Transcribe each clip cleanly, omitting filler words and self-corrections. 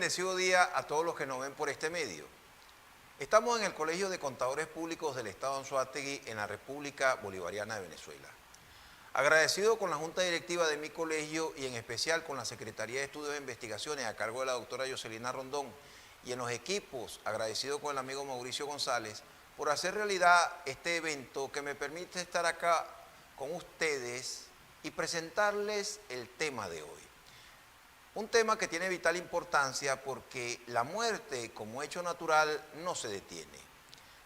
bendecido día a todos los que nos ven por este medio. Estamos en el Colegio de Contadores Públicos del Estado Anzoátegui en la República Bolivariana de Venezuela. Agradecido con la Junta Directiva de mi colegio y en especial con la Secretaría de Estudios e Investigaciones a cargo de la doctora Yoselina Rondón y en los equipos, agradecido con el amigo Mauricio González por hacer realidad este evento que me permite estar acá con ustedes y presentarles el tema de hoy. Un tema que tiene vital importancia porque la muerte como hecho natural no se detiene.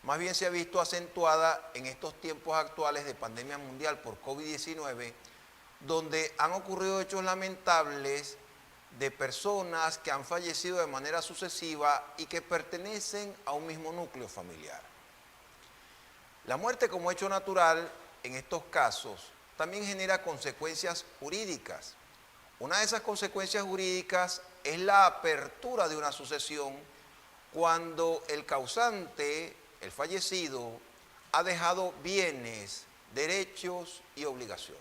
Más bien se ha visto acentuada en estos tiempos actuales de pandemia mundial por COVID-19, donde han ocurrido hechos lamentables de personas que han fallecido de manera sucesiva y que pertenecen a un mismo núcleo familiar. La muerte como hecho natural, en estos casos, también genera consecuencias jurídicas. Una de esas consecuencias jurídicas es la apertura de una sucesión cuando el causante, el fallecido, ha dejado bienes, derechos y obligaciones.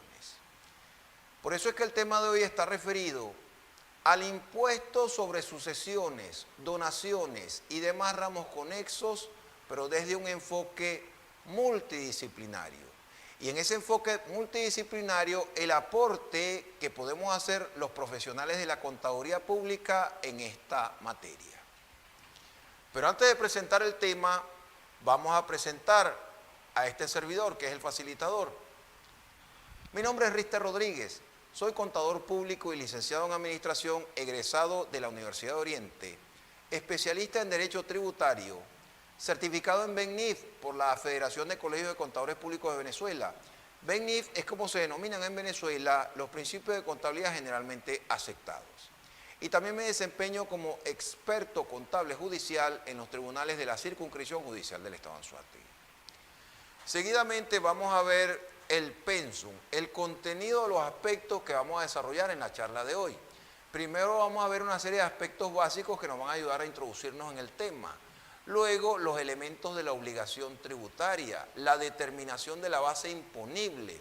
Por eso es que el tema de hoy está referido al impuesto sobre sucesiones, donaciones y demás ramos conexos, pero desde un enfoque multidisciplinario. Y en ese enfoque multidisciplinario, el aporte que podemos hacer los profesionales de la contaduría pública en esta materia. Pero antes de presentar el tema, vamos a presentar a este servidor, que es el facilitador. Mi nombre es Rister Rodríguez, soy contador público y licenciado en Administración, egresado de la Universidad de Oriente, especialista en Derecho Tributario, certificado en BENNIF por la Federación de Colegios de Contadores Públicos de Venezuela. BENNIF es como se denominan en Venezuela los principios de contabilidad generalmente aceptados. Y también me desempeño como experto contable judicial en los tribunales de la Circunscripción Judicial del Estado Anzoátegui. Seguidamente vamos a ver el pensum, el contenido de los aspectos que vamos a desarrollar en la charla de hoy. Primero vamos a ver una serie de aspectos básicos que nos van a ayudar a introducirnos en el tema. Luego, los elementos de la obligación tributaria, la determinación de la base imponible,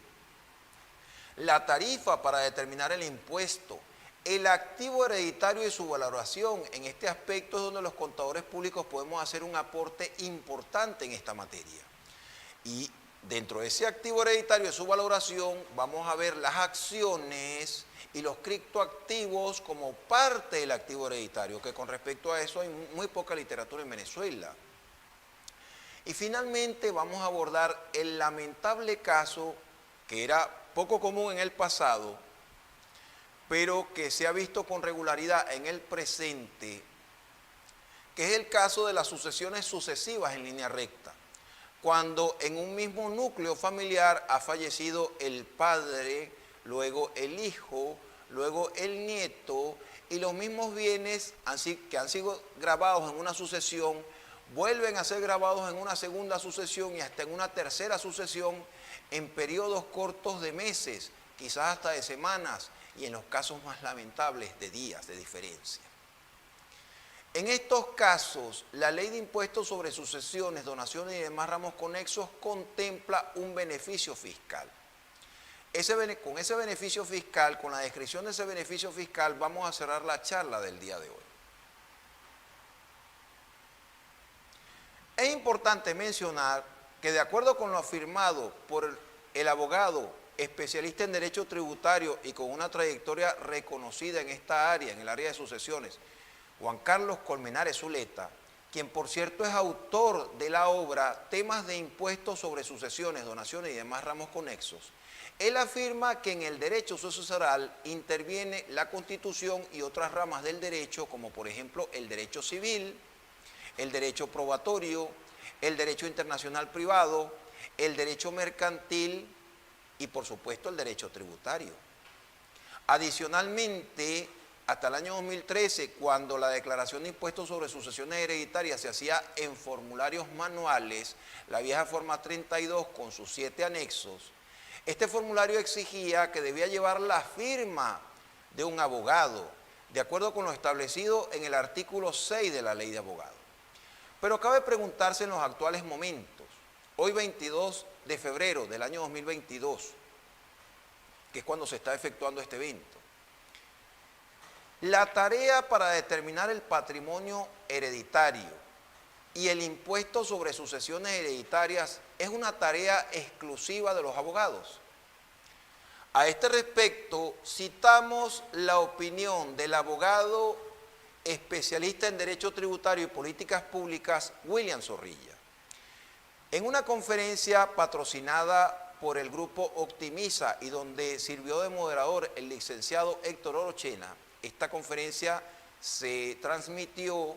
la tarifa para determinar el impuesto, el activo hereditario y su valoración. En este aspecto es donde los contadores públicos podemos hacer un aporte importante en esta materia. Y dentro de ese activo hereditario y su valoración vamos a ver las acciones y los criptoactivos como parte del activo hereditario, que con respecto a eso hay muy poca literatura en Venezuela. Y finalmente vamos a abordar el lamentable caso que era poco común en el pasado, pero que se ha visto con regularidad en el presente, que es el caso de las sucesiones sucesivas en línea recta. Cuando en un mismo núcleo familiar ha fallecido el padre, luego el hijo, luego el nieto, y los mismos bienes que han sido grabados en una sucesión, vuelven a ser grabados en una segunda sucesión y hasta en una tercera sucesión en periodos cortos de meses, quizás hasta de semanas, y en los casos más lamentables de días de diferencia. En estos casos, la ley de impuestos sobre sucesiones, donaciones y demás ramos conexos contempla un beneficio fiscal. Con ese beneficio fiscal, con la descripción de ese beneficio fiscal, vamos a cerrar la charla del día de hoy. Es importante mencionar que de acuerdo con lo afirmado por el abogado especialista en derecho tributario y con una trayectoria reconocida en esta área, en el área de sucesiones, Juan Carlos Colmenares Zuleta, quien por cierto es autor de la obra Temas de impuestos sobre sucesiones, donaciones y demás ramos conexos, él afirma que en el derecho sucesoral interviene la Constitución y otras ramas del derecho, como por ejemplo el derecho civil, el derecho probatorio, el derecho internacional privado, el derecho mercantil y por supuesto el derecho tributario. Adicionalmente, hasta el año 2013, cuando la declaración de impuestos sobre sucesiones hereditarias se hacía en formularios manuales, la vieja forma 32 con sus 7 anexos, este formulario exigía que debía llevar la firma de un abogado, de acuerdo con lo establecido en el artículo 6 de la Ley de Abogados. Pero cabe preguntarse en los actuales momentos, hoy 22 de febrero del año 2022, que es cuando se está efectuando este evento, La tarea para determinar el patrimonio hereditario y el impuesto sobre sucesiones hereditarias es una tarea exclusiva de los abogados. A este respecto, citamos la opinión del abogado especialista en Derecho Tributario y Políticas Públicas, William Zorrilla. En una conferencia patrocinada por el grupo Optimiza y donde sirvió de moderador el licenciado Héctor Orochena, esta conferencia se transmitió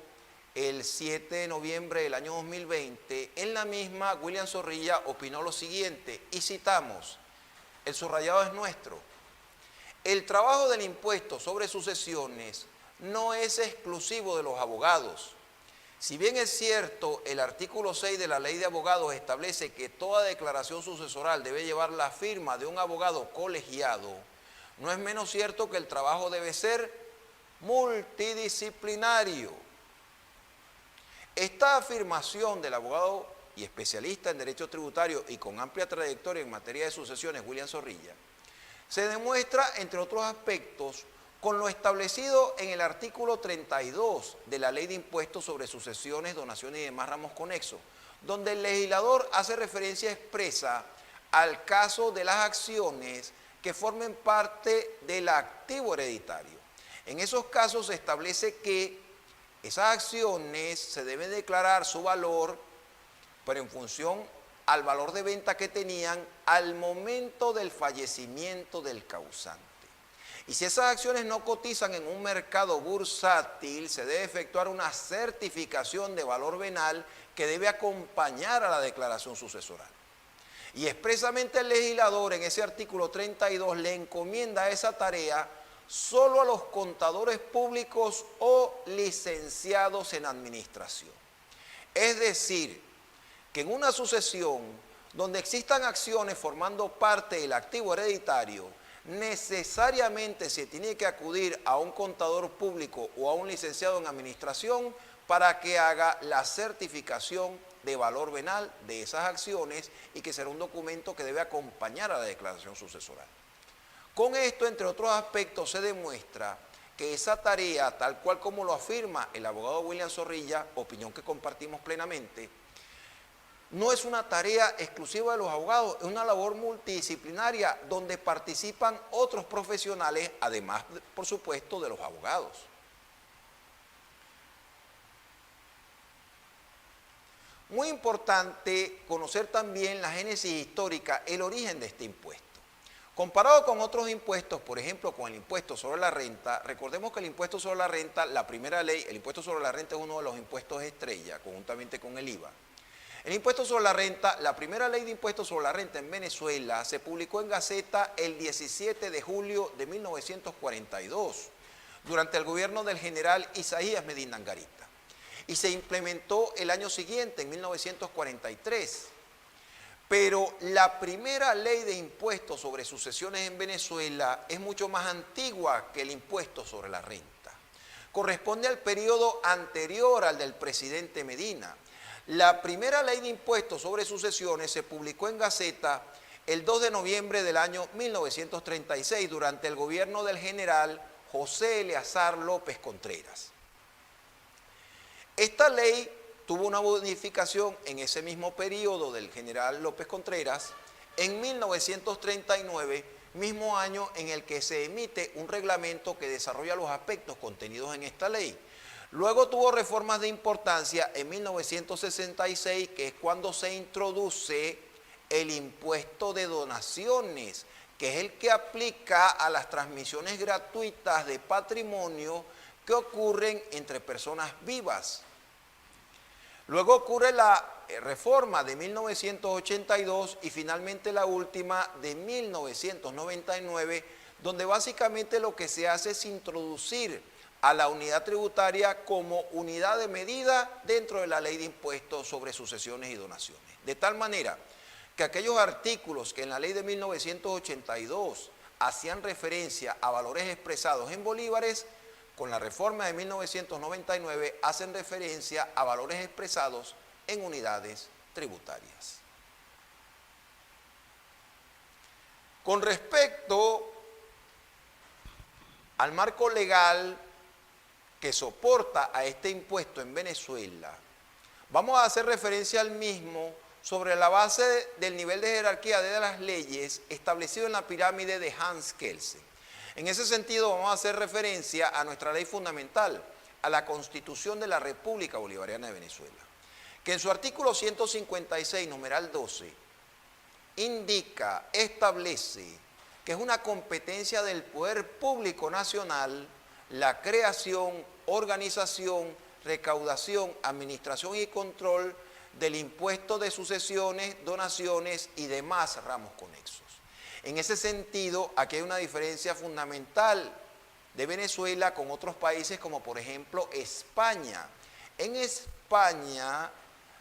el 7 de noviembre del año 2020. En la misma, William Zorrilla opinó lo siguiente, y citamos: el subrayado es nuestro. El trabajo del impuesto sobre sucesiones no es exclusivo de los abogados. Si bien es cierto, el artículo 6 de la Ley de Abogados establece que toda declaración sucesoral debe llevar la firma de un abogado colegiado, no es menos cierto que el trabajo debe ser multidisciplinario. Esta afirmación del abogado y especialista en Derecho Tributario y con amplia trayectoria en materia de sucesiones, William Zorrilla, se demuestra, entre otros aspectos, con lo establecido en el artículo 32 de la Ley de Impuestos sobre Sucesiones, Donaciones y demás ramos conexos, donde el legislador hace referencia expresa al caso de las acciones que formen parte del activo hereditario. En esos casos se establece que esas acciones se deben declarar su valor, pero en función al valor de venta que tenían al momento del fallecimiento del causante. Y si esas acciones no cotizan en un mercado bursátil, se debe efectuar una certificación de valor venal que debe acompañar a la declaración sucesoral. Y expresamente el legislador en ese artículo 32 le encomienda esa tarea solo a los contadores públicos o licenciados en administración. Es decir, que en una sucesión donde existan acciones formando parte del activo hereditario, necesariamente se tiene que acudir a un contador público o a un licenciado en administración para que haga la certificación de valor venal de esas acciones y que será un documento que debe acompañar a la declaración sucesoral. Con esto, entre otros aspectos, se demuestra que esa tarea, tal cual como lo afirma el abogado William Zorrilla, opinión que compartimos plenamente, no es una tarea exclusiva de los abogados, es una labor multidisciplinaria donde participan otros profesionales, además, por supuesto, de los abogados. Muy importante conocer también la génesis histórica, el origen de este impuesto. Comparado con otros impuestos, por ejemplo, con el impuesto sobre la renta, recordemos que el impuesto sobre la renta, la primera ley, el impuesto sobre la renta es uno de los impuestos estrella, conjuntamente con el IVA. El impuesto sobre la renta, la primera ley de impuestos sobre la renta en Venezuela se publicó en Gaceta el 17 de julio de 1942, durante el gobierno del general Isaías Medina Angarita, y se implementó el año siguiente, en 1943. Pero la primera ley de impuestos sobre sucesiones en Venezuela es mucho más antigua que el impuesto sobre la renta. Corresponde al periodo anterior al del presidente Medina. La primera ley de impuestos sobre sucesiones se publicó en Gaceta el 2 de noviembre del año 1936 durante el gobierno del general José Eleazar López Contreras. Esta ley tuvo una modificación en ese mismo periodo del general López Contreras en 1939, mismo año en el que se emite un reglamento que desarrolla los aspectos contenidos en esta ley. Luego tuvo reformas de importancia en 1966, que es cuando se introduce el impuesto de donaciones, que es el que aplica a las transmisiones gratuitas de patrimonio que ocurren entre personas vivas. Luego ocurre la reforma de 1982 y finalmente la última de 1999, donde básicamente lo que se hace es introducir a la unidad tributaria como unidad de medida dentro de la ley de impuestos sobre sucesiones y donaciones. De tal manera que aquellos artículos que en la ley de 1982 hacían referencia a valores expresados en bolívares, con la reforma de 1999 hacen referencia a valores expresados en unidades tributarias. Con respecto al marco legal que soporta a este impuesto en Venezuela, vamos a hacer referencia al mismo sobre la base del nivel de jerarquía de las leyes establecido en la pirámide de Hans Kelsen. En ese sentido vamos a hacer referencia a nuestra ley fundamental, a la Constitución de la República Bolivariana de Venezuela, que en su artículo 156, numeral 12, indica, establece que es una competencia del poder público nacional la creación, organización, recaudación, administración y control del impuesto de sucesiones, donaciones y demás ramos conexos. En ese sentido, aquí hay una diferencia fundamental de Venezuela con otros países como por ejemplo España. En España,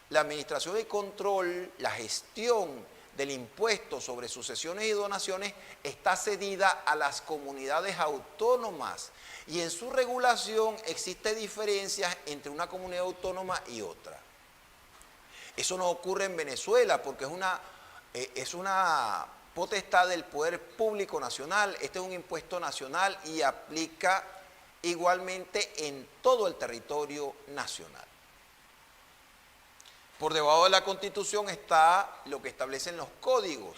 la administración y control, la gestión del impuesto sobre sucesiones y donaciones está cedida a las comunidades autónomas y en su regulación existen diferencias entre una comunidad autónoma y otra. Eso no ocurre en Venezuela porque es una potestad del poder público nacional. Este es un impuesto nacional y aplica igualmente en todo el territorio nacional. Por debajo de la Constitución está lo que establecen los códigos.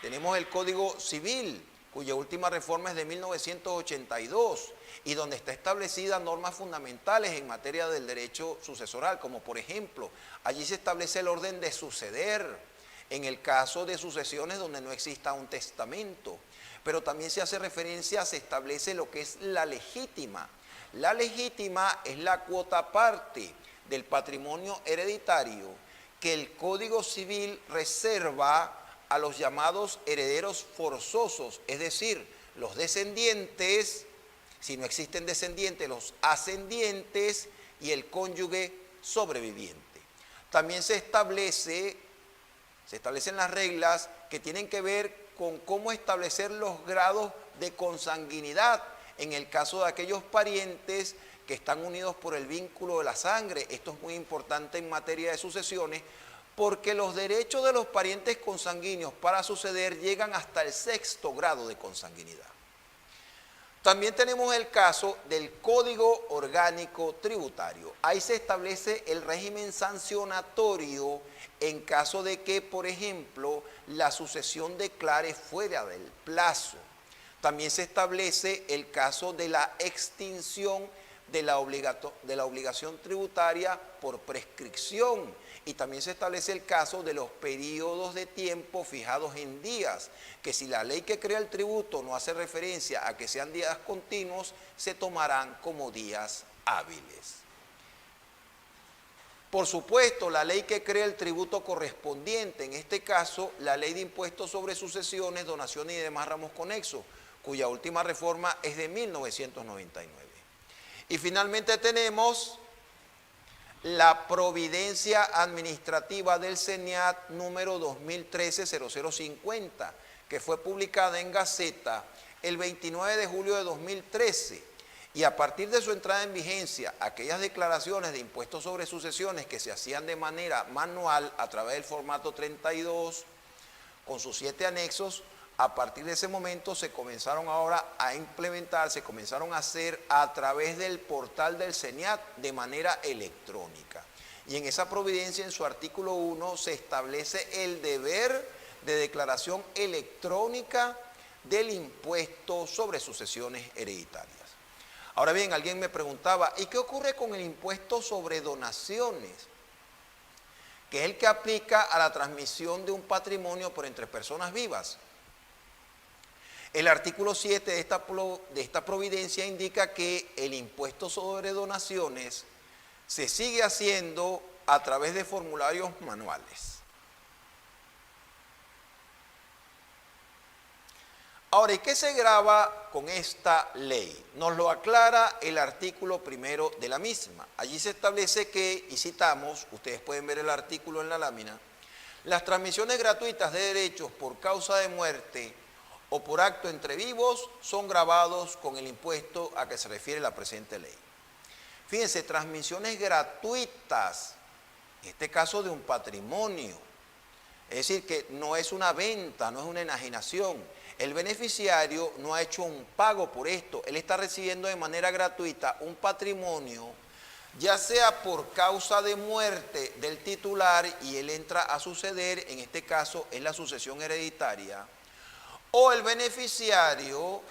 Tenemos el Código Civil, cuya última reforma es de 1982 y donde está establecida normas fundamentales en materia del derecho sucesoral, como por ejemplo, allí se establece el orden de suceder en el caso de sucesiones donde no exista un testamento, pero también se hace referencia, se establece lo que es la legítima. La legítima es la cuota parte del patrimonio hereditario que el Código Civil reserva a los llamados herederos forzosos, es decir, los descendientes, si no existen descendientes, los ascendientes y el cónyuge sobreviviente. También se establecen las reglas que tienen que ver con cómo establecer los grados de consanguinidad en el caso de aquellos parientes que están unidos por el vínculo de la sangre. Esto es muy importante en materia de sucesiones porque los derechos de los parientes consanguíneos para suceder llegan hasta el 6º grado de consanguinidad. También tenemos el caso del Código Orgánico Tributario. Ahí se establece el régimen sancionatorio en caso de que, por ejemplo, la sucesión declare fuera del plazo. También se establece el caso de la extinción de la obligación tributaria por prescripción y también se establece el caso de los periodos de tiempo fijados en días, que si la ley que crea el tributo no hace referencia a que sean días continuos, se tomarán como días hábiles. Por supuesto, la ley que crea el tributo correspondiente, en este caso, la Ley de Impuestos sobre Sucesiones, Donaciones y demás ramos conexos, cuya última reforma es de 1999. Y finalmente tenemos la Providencia Administrativa del CENIAT número 2013-0050, que fue publicada en Gaceta el 29 de julio de 2013. Y a partir de su entrada en vigencia, aquellas declaraciones de impuestos sobre sucesiones que se hacían de manera manual a través del formato 32, con sus 7 anexos, a partir de ese momento se comenzaron ahora a implementar, se comenzaron a hacer a través del portal del CENIAT de manera electrónica. Y en esa providencia, en su artículo 1, se establece el deber de declaración electrónica del impuesto sobre sucesiones hereditarias. Ahora bien, alguien me preguntaba, ¿y qué ocurre con el impuesto sobre donaciones? Que es el que aplica a la transmisión de un patrimonio por entre personas vivas. El artículo 7 de esta providencia indica que el impuesto sobre donaciones se sigue haciendo a través de formularios manuales. Ahora, ¿y qué se grava con esta ley? Nos lo aclara el artículo 1 de la misma. Allí se establece que, y citamos, ustedes pueden ver el artículo en la lámina, las transmisiones gratuitas de derechos por causa de muerte o por acto entre vivos son gravados con el impuesto a que se refiere la presente ley. Fíjense, transmisiones gratuitas, en este caso de un patrimonio, Es decir, que no es una venta, no es una enajenación. El beneficiario no ha hecho un pago por esto. Él está recibiendo de manera gratuita un patrimonio, ya sea por causa de muerte del titular y él entra a suceder, en este caso es la sucesión hereditaria, o el beneficiario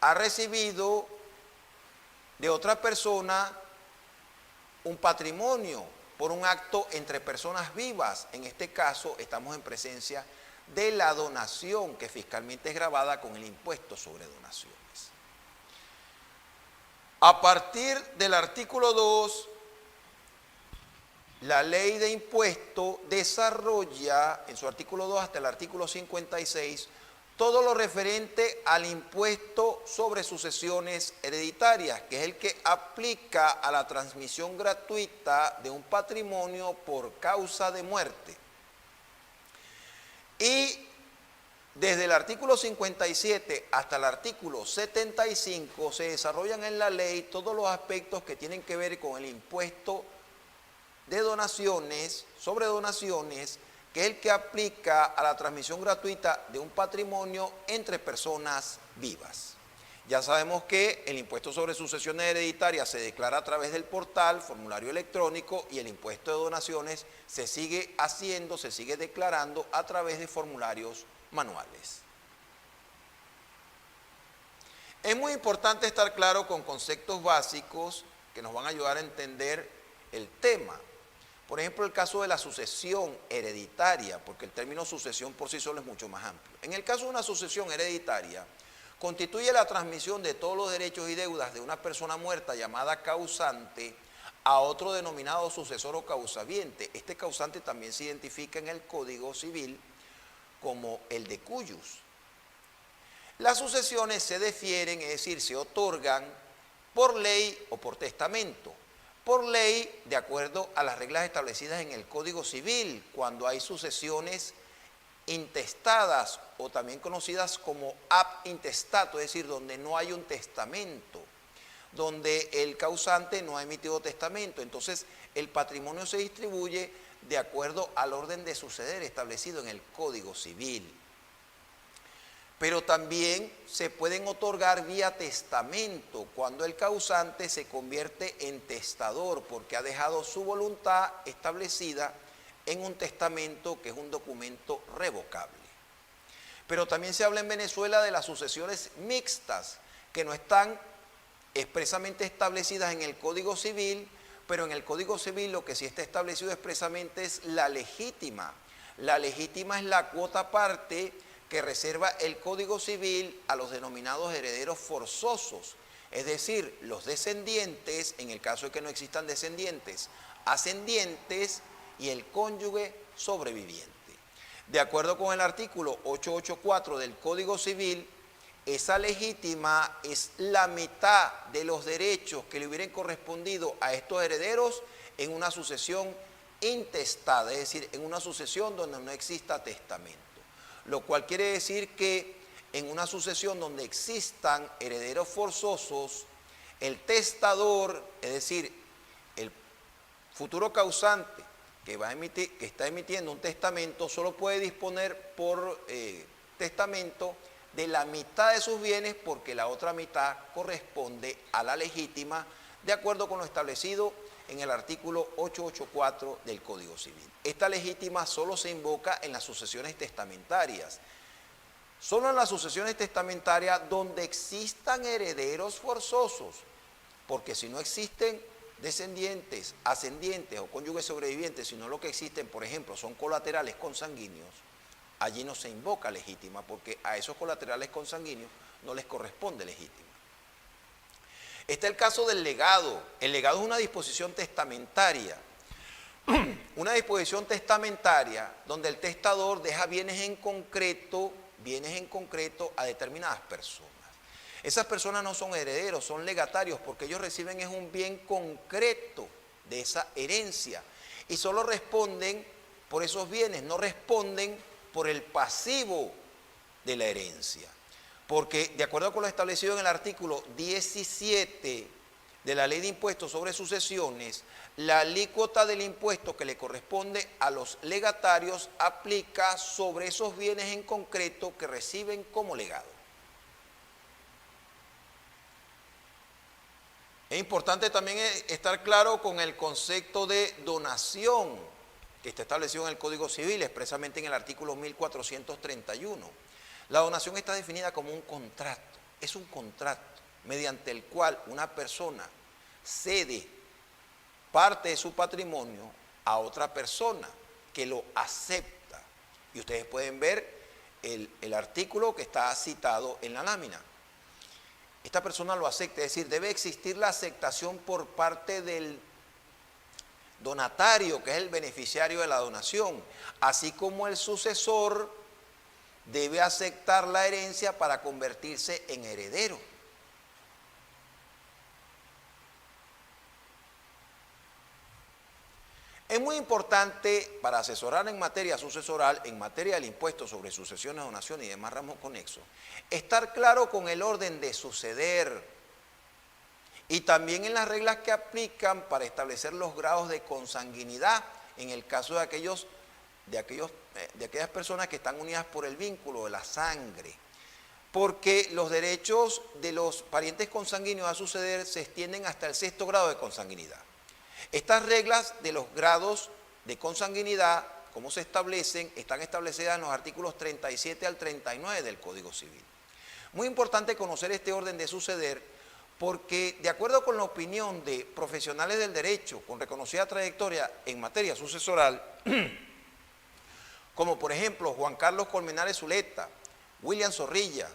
ha recibido de otra persona un patrimonio por un acto entre personas vivas. En este caso estamos en presencia de la donación, que fiscalmente es gravada con el impuesto sobre donaciones. A partir del artículo 2, la ley de impuesto desarrolla, en su artículo 2 hasta el artículo 56, todo lo referente al impuesto sobre sucesiones hereditarias, que es el que aplica a la transmisión gratuita de un patrimonio por causa de muerte. Y desde el artículo 57 hasta el artículo 75 se desarrollan en la ley todos los aspectos que tienen que ver con el impuesto de donaciones, sobre donaciones, que es el que aplica a la transmisión gratuita de un patrimonio entre personas vivas. Ya sabemos que el impuesto sobre sucesiones hereditarias se declara a través del portal, formulario electrónico, y el impuesto de donaciones se sigue haciendo, se sigue declarando a través de formularios manuales. Es muy importante estar claro con conceptos básicos que nos van a ayudar a entender el tema. Por ejemplo, el caso de la sucesión hereditaria, porque el término sucesión por sí solo es mucho más amplio. En el caso de una sucesión hereditaria, constituye la transmisión de todos los derechos y deudas de una persona muerta llamada causante a otro denominado sucesor o causaviente. Este causante también se identifica en el Código Civil como el de cuyus. Las sucesiones se defieren, es decir, se otorgan por ley o por testamento. Por ley, de acuerdo a las reglas establecidas en el Código Civil, cuando hay sucesiones intestadas o también conocidas como ab intestato, es decir, donde no hay un testamento, donde el causante no ha emitido testamento. Entonces, el patrimonio se distribuye de acuerdo al orden de suceder establecido en el Código Civil. Pero también se pueden otorgar vía testamento cuando el causante se convierte en testador porque ha dejado su voluntad establecida en un testamento que es un documento revocable. Pero también se habla en Venezuela de las sucesiones mixtas que no están expresamente establecidas en el Código Civil, pero en el Código Civil lo que sí está establecido expresamente es la legítima. La legítima es la cuota parte que reserva el Código Civil a los denominados herederos forzosos, es decir, los descendientes, en el caso de que no existan descendientes, ascendientes y el cónyuge sobreviviente. De acuerdo con el artículo 884 del Código Civil, esa legítima es la mitad de los derechos que le hubieran correspondido a estos herederos en una sucesión intestada, es decir, en una sucesión donde no exista testamento. Lo cual quiere decir que en una sucesión donde existan herederos forzosos, el testador, es decir, el futuro causante que está emitiendo un testamento, solo puede disponer por testamento de la mitad de sus bienes porque la otra mitad corresponde a la legítima, de acuerdo con lo establecido en el artículo 884 del Código Civil. Esta legítima solo se invoca en las sucesiones testamentarias. Solo en las sucesiones testamentarias donde existan herederos forzosos, porque si no existen descendientes, ascendientes o cónyuges sobrevivientes, sino lo que existen, por ejemplo, son colaterales consanguíneos, allí no se invoca legítima, porque a esos colaterales consanguíneos no les corresponde legítima. Está el caso del legado. El legado es una disposición testamentaria. Una disposición testamentaria donde el testador deja bienes en concreto a determinadas personas. Esas personas no son herederos, son legatarios porque ellos reciben es un bien concreto de esa herencia y solo responden por esos bienes, no responden por el pasivo de la herencia. Porque de acuerdo con lo establecido en el artículo 17 de la Ley de Impuestos sobre Sucesiones, la alícuota del impuesto que le corresponde a los legatarios aplica sobre esos bienes en concreto que reciben como legado. Es importante también estar claro con el concepto de donación que está establecido en el Código Civil, expresamente en el artículo 1431. La donación está definida como un contrato, es un contrato mediante el cual una persona cede parte de su patrimonio a otra persona que lo acepta. Y ustedes pueden ver el artículo que está citado en la lámina. Esta persona lo acepta, es decir, debe existir la aceptación por parte del donatario, que es el beneficiario de la donación, así como el sucesor debe aceptar la herencia para convertirse en heredero. Es muy importante para asesorar en materia sucesoral, en materia del impuesto sobre sucesiones, donaciones y demás ramos conexos, estar claro con el orden de suceder y también en las reglas que aplican para establecer los grados de consanguinidad en el caso de aquellas personas que están unidas por el vínculo de la sangre. Porque los derechos de los parientes consanguíneos a suceder se extienden hasta el 6º grado de consanguinidad. Estas reglas de los grados de consanguinidad, ¿cómo se establecen? Están establecidas en los artículos 37 al 39 del Código Civil. Muy importante conocer este orden de suceder porque, de acuerdo con la opinión de profesionales del derecho con reconocida trayectoria en materia sucesoral, como por ejemplo Juan Carlos Colmenares Zuleta, William Zorrilla,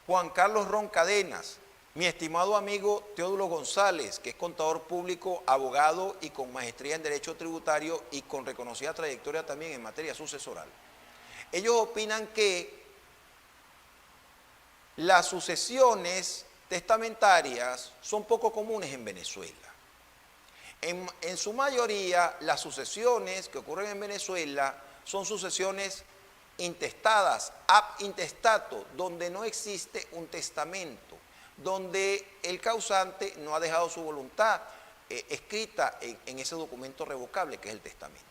Juan Carlos Ron Cadenas, mi estimado amigo Teodulo González, que es contador público, abogado y con maestría en Derecho Tributario y con reconocida trayectoria también en materia sucesoral. Ellos opinan que las sucesiones testamentarias son poco comunes en Venezuela. En su mayoría, las sucesiones que ocurren en Venezuela son sucesiones intestadas, ab intestato, donde no existe un testamento, donde el causante no ha dejado su voluntad escrita en ese documento revocable que es el testamento.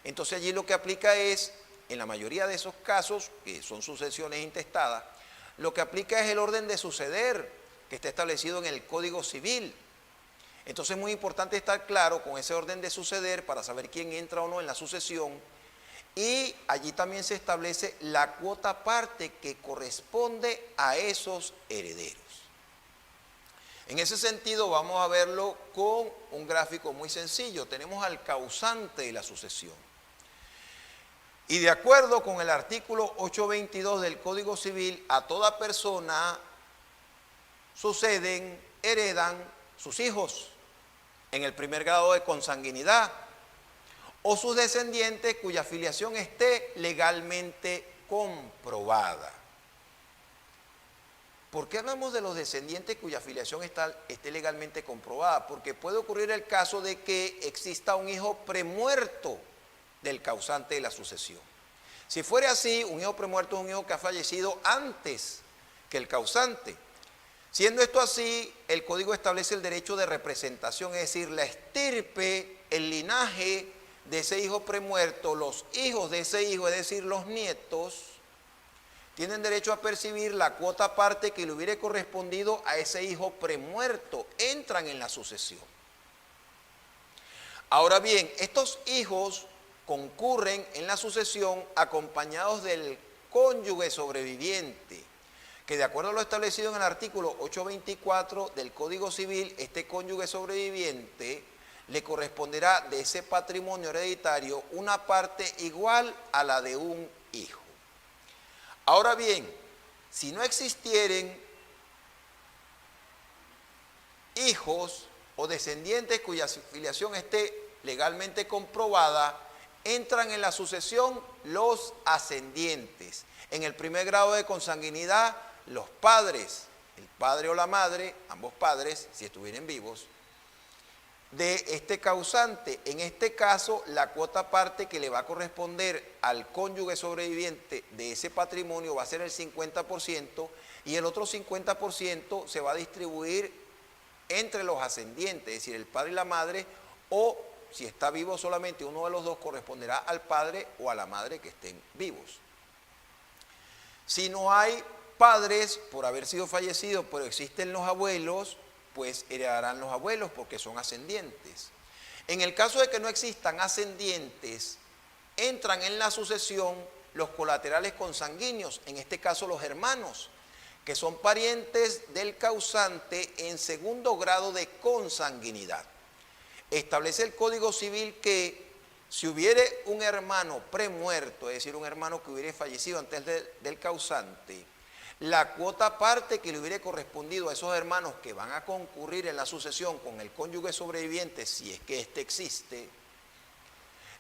Entonces allí lo que aplica es, en la mayoría de esos casos, que son sucesiones intestadas, lo que aplica es el orden de suceder que está establecido en el Código Civil. Entonces es muy importante estar claro con ese orden de suceder para saber quién entra o no en la sucesión, y allí también se establece la cuota parte que corresponde a esos herederos. En ese sentido vamos a verlo con un gráfico muy sencillo. Tenemos al causante de la sucesión. Y de acuerdo con el artículo 822 del Código Civil, a toda persona suceden, heredan sus hijos en el 1er grado de consanguinidad o sus descendientes cuya filiación esté legalmente comprobada. ¿Por qué hablamos de los descendientes cuya filiación esté legalmente comprobada? Porque puede ocurrir el caso de que exista un hijo premuerto del causante de la sucesión. Si fuera así, un hijo premuerto es un hijo que ha fallecido antes que el causante. Siendo esto así, el Código establece el derecho de representación, es decir, la estirpe, el linaje de ese hijo premuerto, los hijos de ese hijo, es decir, los nietos, tienen derecho a percibir la cuota parte que le hubiera correspondido a ese hijo premuerto, entran en la sucesión. Ahora bien, estos hijos concurren en la sucesión acompañados del cónyuge sobreviviente, que de acuerdo a lo establecido en el artículo 824 del Código Civil, este cónyuge sobreviviente le corresponderá de ese patrimonio hereditario una parte igual a la de un hijo. Ahora bien, si no existieren hijos o descendientes cuya filiación esté legalmente comprobada, entran en la sucesión los ascendientes. En el 1er grado de consanguinidad, los padres, el padre o la madre, ambos padres, si estuvieran vivos, de este causante. En este caso, la cuota parte que le va a corresponder al cónyuge sobreviviente de ese patrimonio va a ser el 50% y el otro 50% se va a distribuir entre los ascendientes, es decir, el padre y la madre, o si está vivo solamente uno de los dos, corresponderá al padre o a la madre que estén vivos. Si no hay padres por haber sido fallecidos, pero existen los abuelos, pues heredarán los abuelos porque son ascendientes. En el caso de que no existan ascendientes, entran en la sucesión los colaterales consanguíneos, en este caso los hermanos, que son parientes del causante en segundo grado de consanguinidad. Establece el Código Civil que si hubiere un hermano premuerto, es decir, un hermano que hubiera fallecido antes del causante, la cuota parte que le hubiera correspondido a esos hermanos que van a concurrir en la sucesión con el cónyuge sobreviviente, si es que éste existe,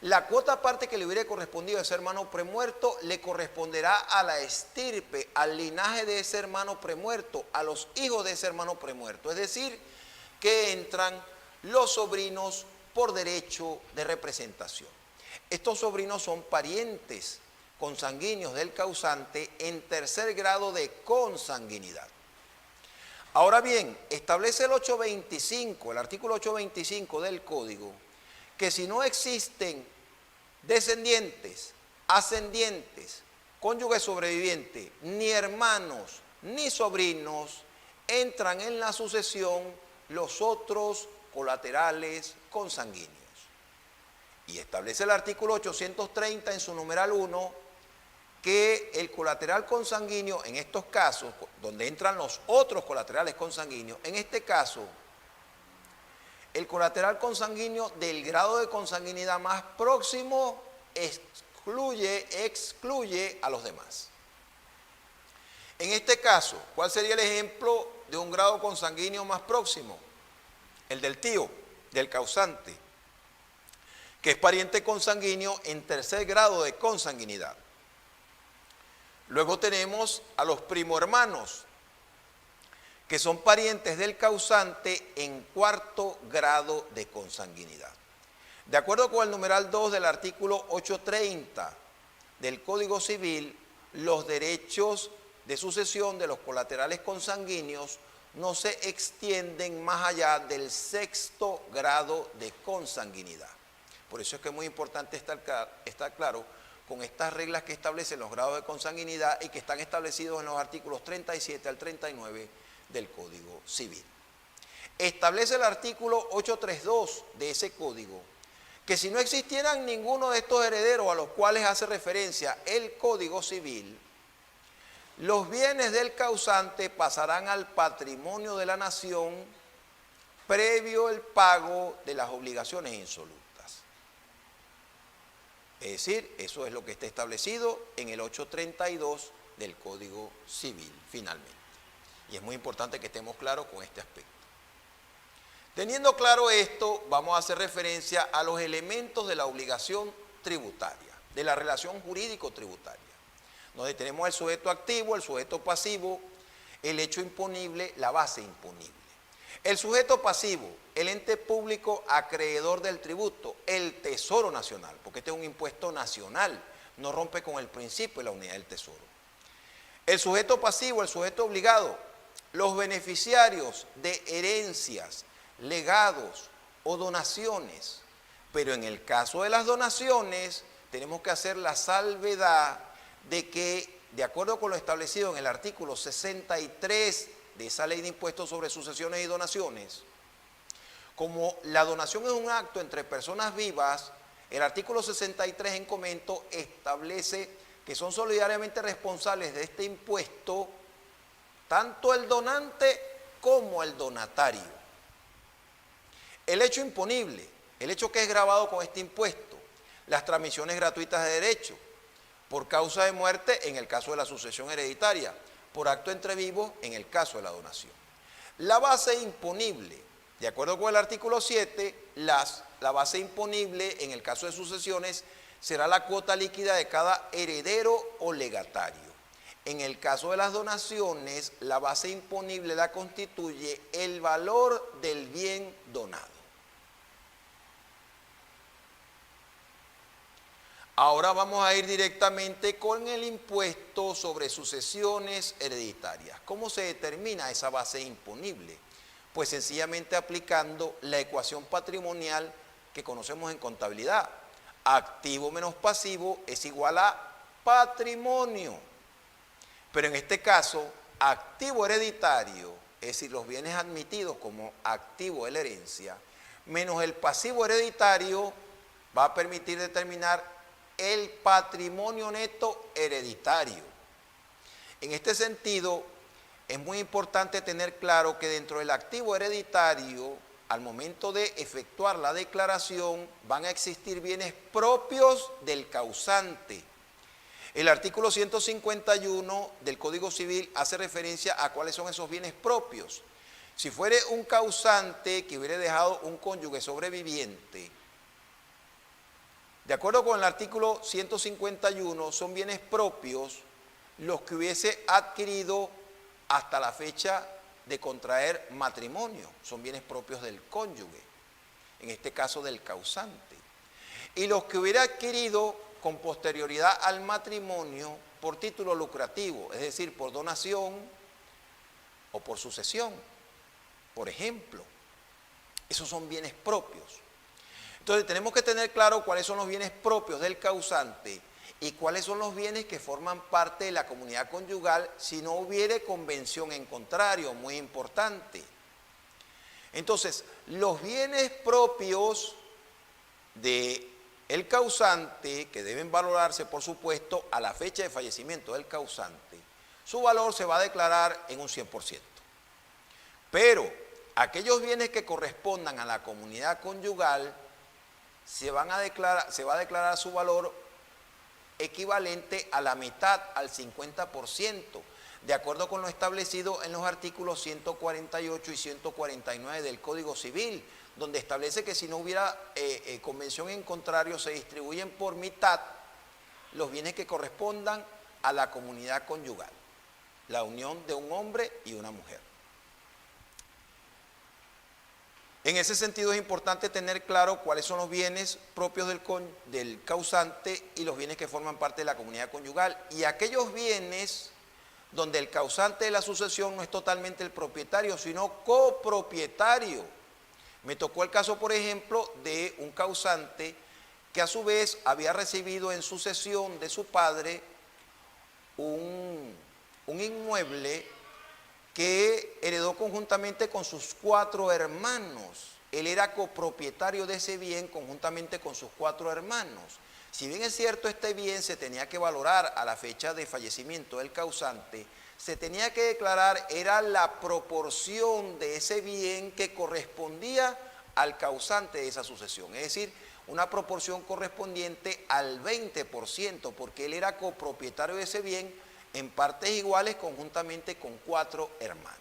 la cuota parte que le hubiera correspondido a ese hermano premuerto le corresponderá a la estirpe, al linaje de ese hermano premuerto, a los hijos de ese hermano premuerto. Es decir, que entran los sobrinos por derecho de representación. Estos sobrinos son parientes consanguíneos del causante en tercer grado de consanguinidad. Ahora bien, establece el 825, el artículo 825 del Código, que si no existen descendientes, ascendientes, cónyuge sobreviviente, ni hermanos, ni sobrinos, entran en la sucesión los otros colaterales consanguíneos. Y establece el artículo 830 en su numeral 1 que el colateral consanguíneo, en estos casos, donde entran los otros colaterales consanguíneos, en este caso, el colateral consanguíneo del grado de consanguinidad más próximo excluye a los demás. En este caso, ¿cuál sería el ejemplo de un grado consanguíneo más próximo? El del tío, del causante, que es pariente consanguíneo en tercer grado de consanguinidad. Luego tenemos a los primo hermanos, que son parientes del causante en cuarto grado de consanguinidad. De acuerdo con el numeral 2 del artículo 830 del Código Civil, los derechos de sucesión de los colaterales consanguíneos no se extienden más allá del sexto grado de consanguinidad. Por eso es que es muy importante estar claro con estas reglas que establecen los grados de consanguinidad y que están establecidos en los artículos 37 al 39 del Código Civil. Establece el artículo 832 de ese código que si no existieran ninguno de estos herederos a los cuales hace referencia el Código Civil, los bienes del causante pasarán al patrimonio de la nación previo el pago de las obligaciones insolutas. Es decir, eso es lo que está establecido en el 832 del Código Civil, finalmente. Y es muy importante que estemos claros con este aspecto. Teniendo claro esto, vamos a hacer referencia a los elementos de la obligación tributaria, de la relación jurídico-tributaria, donde tenemos el sujeto activo, el sujeto pasivo, el hecho imponible, la base imponible. El sujeto pasivo, el ente público acreedor del tributo, el Tesoro Nacional, porque este es un impuesto nacional, no rompe con el principio de la unidad del Tesoro. El sujeto pasivo, el sujeto obligado, los beneficiarios de herencias, legados o donaciones. Pero en el caso de las donaciones, tenemos que hacer la salvedad de que, de acuerdo con lo establecido en el artículo 63 de esa ley de impuestos sobre sucesiones y donaciones, como la donación es un acto entre personas vivas, el artículo 63 en comento establece que son solidariamente responsables de este impuesto tanto el donante como el donatario. El hecho imponible, el hecho que es gravado con este impuesto, las transmisiones gratuitas de derecho, por causa de muerte en el caso de la sucesión hereditaria, por acto entre vivos en el caso de la donación. La base imponible, de acuerdo con el artículo 7, la base imponible en el caso de sucesiones será la cuota líquida de cada heredero o legatario. En el caso de las donaciones, la base imponible la constituye el valor del bien donado. Ahora vamos a ir directamente con el impuesto sobre sucesiones hereditarias. ¿Cómo se determina esa base imponible? Pues sencillamente aplicando la ecuación patrimonial que conocemos en contabilidad. Activo menos pasivo es igual a patrimonio. Pero en este caso, activo hereditario, es decir, los bienes admitidos como activo de la herencia, menos el pasivo hereditario, va a permitir determinar el patrimonio neto hereditario. En este sentido, es muy importante tener claro que dentro del activo hereditario, al momento de efectuar la declaración, van a existir bienes propios del causante. El artículo 151 del Código Civil hace referencia a cuáles son esos bienes propios. Si fuere un causante que hubiera dejado un cónyuge sobreviviente, de acuerdo con el artículo 151, son bienes propios los que hubiese adquirido hasta la fecha de contraer matrimonio. Son bienes propios del cónyuge, en este caso del causante. Y los que hubiera adquirido con posterioridad al matrimonio por título lucrativo, es decir, por donación o por sucesión, por ejemplo. Esos son bienes propios. Entonces tenemos que tener claro cuáles son los bienes propios del causante y cuáles son los bienes que forman parte de la comunidad conyugal si no hubiere convención en contrario, muy importante. Entonces, los bienes propios del causante, que deben valorarse, por supuesto, a la fecha de fallecimiento del causante, su valor se va a declarar en un 100%. Pero aquellos bienes que correspondan a la comunidad conyugal, se va a declarar su valor equivalente a la mitad, al 50%, de acuerdo con lo establecido en los artículos 148 y 149 del Código Civil, donde establece que si no hubiera convención en contrario, se distribuyen por mitad los bienes que correspondan a la comunidad conyugal, la unión de un hombre y una mujer. En ese sentido es importante tener claro cuáles son los bienes propios del causante y los bienes que forman parte de la comunidad conyugal, y aquellos bienes donde el causante de la sucesión no es totalmente el propietario, sino copropietario. Me tocó el caso, por ejemplo, de un causante que a su vez había recibido en sucesión de su padre un inmueble que heredó conjuntamente con sus 4 hermanos. Él era copropietario de ese bien conjuntamente con sus 4 hermanos. Si bien es cierto, este bien se tenía que valorar a la fecha de fallecimiento del causante, se tenía que declarar, era la proporción de ese bien que correspondía al causante de esa sucesión. Es decir, una proporción correspondiente al 20%, porque él era copropietario de ese bien en partes iguales conjuntamente con 4 hermanos.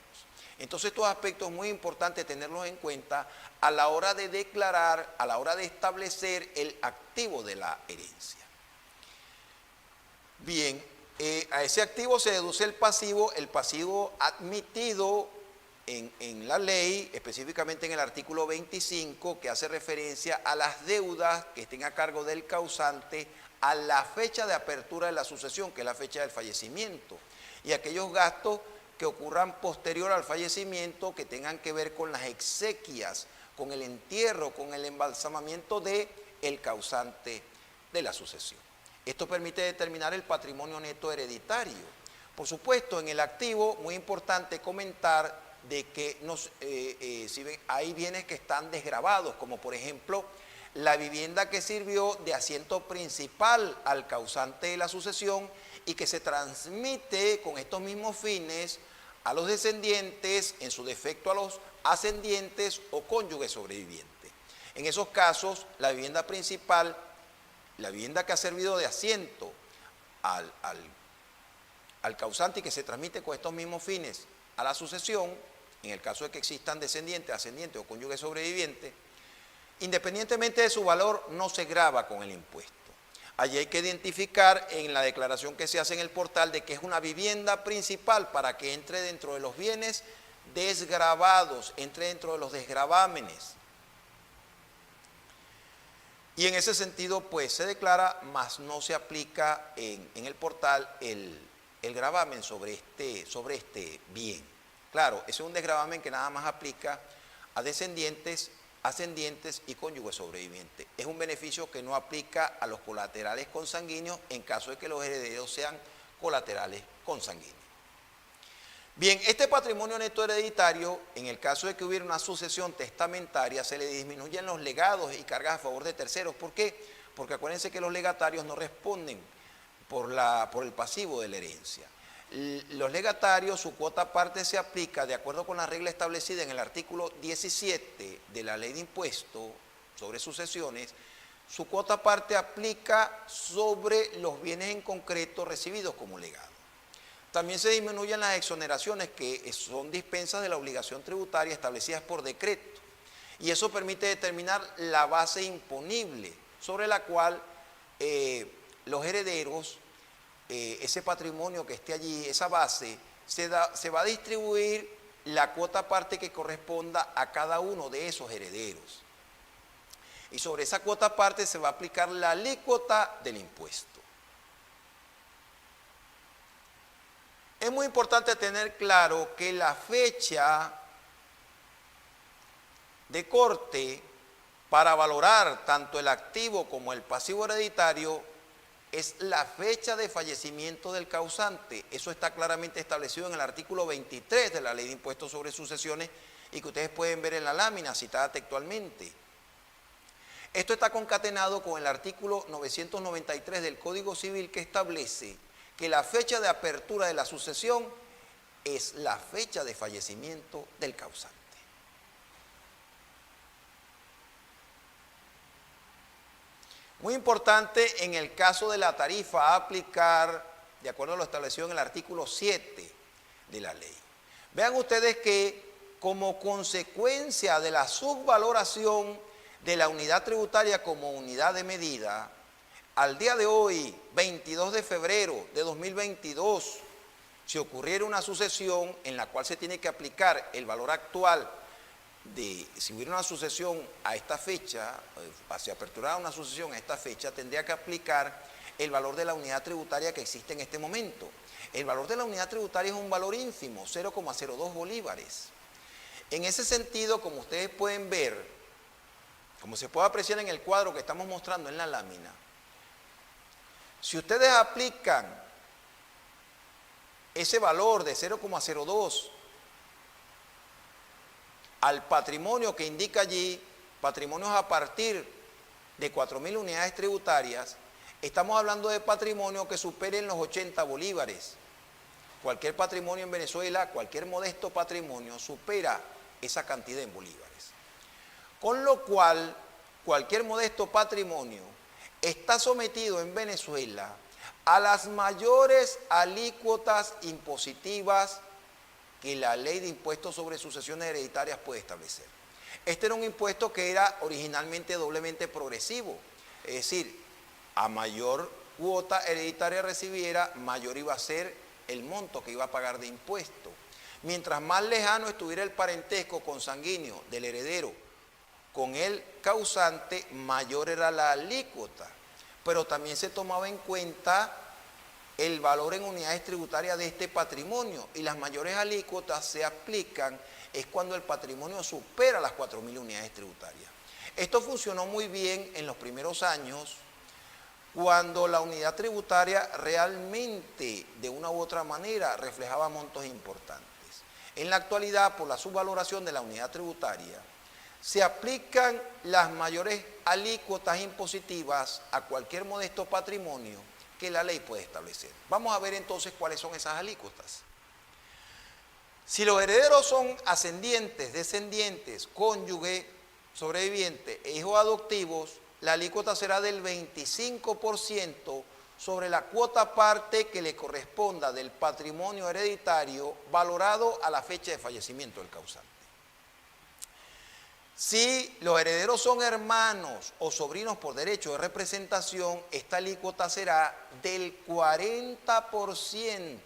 Entonces estos aspectos es muy importante tenerlos en cuenta a la hora de declarar, a la hora de establecer el activo de la herencia. Bien, a ese activo se deduce el pasivo admitido en la ley, específicamente en el artículo 25, que hace referencia a las deudas que estén a cargo del causante a la fecha de apertura de la sucesión, que es la fecha del fallecimiento, y aquellos gastos que ocurran posterior al fallecimiento que tengan que ver con las exequias, con el entierro, con el embalsamamiento del causante de la sucesión. Esto permite determinar el patrimonio neto hereditario. Por supuesto, en el activo, muy importante comentar de que hay bienes que están desgravados, como por ejemplo la vivienda que sirvió de asiento principal al causante de la sucesión y que se transmite con estos mismos fines a los descendientes, en su defecto a los ascendientes o cónyuges sobrevivientes. En esos casos, la vivienda principal, la vivienda que ha servido de asiento al causante y que se transmite con estos mismos fines a la sucesión, en el caso de que existan descendientes, ascendientes o cónyuges sobrevivientes, independientemente de su valor, no se grava con el impuesto. Allí hay que identificar en la declaración que se hace en el portal de que es una vivienda principal para que entre dentro de los bienes desgravados, entre dentro de los desgravámenes. Y en ese sentido, pues se declara, mas no se aplica en el portal el gravamen sobre este bien. Claro, ese es un desgravamen que nada más aplica a descendientes, ascendientes y cónyuges sobrevivientes. Es un beneficio que no aplica a los colaterales consanguíneos en caso de que los herederos sean colaterales consanguíneos. Bien, este patrimonio neto hereditario, en el caso de que hubiera una sucesión testamentaria, se le disminuyen los legados y cargas a favor de terceros. ¿Por qué? Porque acuérdense que los legatarios no responden por el pasivo de la herencia. Los legatarios, su cuota parte se aplica de acuerdo con la regla establecida en el artículo 17 de la Ley de Impuestos sobre Sucesiones. Su cuota parte aplica sobre los bienes en concreto recibidos como legado. También se disminuyen las exoneraciones que son dispensas de la obligación tributaria establecidas por decreto. Y eso permite determinar la base imponible sobre la cual los herederos, ese patrimonio que esté allí, esa base, se va a distribuir la cuota parte que corresponda a cada uno de esos herederos. Y sobre esa cuota parte se va a aplicar la alícuota del impuesto. Es muy importante tener claro que la fecha de corte para valorar tanto el activo como el pasivo hereditario es la fecha de fallecimiento del causante. Eso está claramente establecido en el artículo 23 de la Ley de Impuestos sobre Sucesiones y que ustedes pueden ver en la lámina citada textualmente. Esto está concatenado con el artículo 993 del Código Civil, que establece que la fecha de apertura de la sucesión es la fecha de fallecimiento del causante. Muy importante en el caso de la tarifa a aplicar, de acuerdo a lo establecido en el artículo 7 de la ley. Vean ustedes que como consecuencia de la subvaloración de la unidad tributaria como unidad de medida, al día de hoy, 22 de febrero de 2022, si ocurriera una sucesión en la cual se tiene que aplicar el valor actual si hubiera una sucesión a esta fecha, si aperturara una sucesión a esta fecha, tendría que aplicar el valor de la unidad tributaria que existe en este momento. El valor de la unidad tributaria es un valor ínfimo, 0,02 bolívares. En ese sentido, como ustedes pueden ver, como se puede apreciar en el cuadro que estamos mostrando en la lámina, si ustedes aplican ese valor de 0,02 al patrimonio que indica allí, patrimonios a partir de 4.000 unidades tributarias, estamos hablando de patrimonio que superen los 80 bolívares. Cualquier patrimonio en Venezuela, cualquier modesto patrimonio supera esa cantidad en bolívares. Con lo cual, cualquier modesto patrimonio está sometido en Venezuela a las mayores alícuotas impositivas que la Ley de Impuestos sobre Sucesiones Hereditarias puede establecer. Este era un impuesto que era originalmente doblemente progresivo, es decir, a mayor cuota hereditaria recibiera, mayor iba a ser el monto que iba a pagar de impuesto. Mientras más lejano estuviera el parentesco consanguíneo del heredero con el causante, mayor era la alícuota, pero también se tomaba en cuenta el valor en unidades tributarias de este patrimonio, y las mayores alícuotas se aplican es cuando el patrimonio supera las 4.000 unidades tributarias. Esto funcionó muy bien en los primeros años, cuando la unidad tributaria realmente, de una u otra manera, reflejaba montos importantes. En la actualidad, por la subvaloración de la unidad tributaria, se aplican las mayores alícuotas impositivas a cualquier modesto patrimonio que la ley puede establecer. Vamos a ver entonces cuáles son esas alícuotas. Si los herederos son ascendientes, descendientes, cónyuge, sobreviviente e hijos adoptivos, la alícuota será del 25% sobre la cuota parte que le corresponda del patrimonio hereditario valorado a la fecha de fallecimiento del causante. Si los herederos son hermanos o sobrinos por derecho de representación, esta alícuota será del 40%,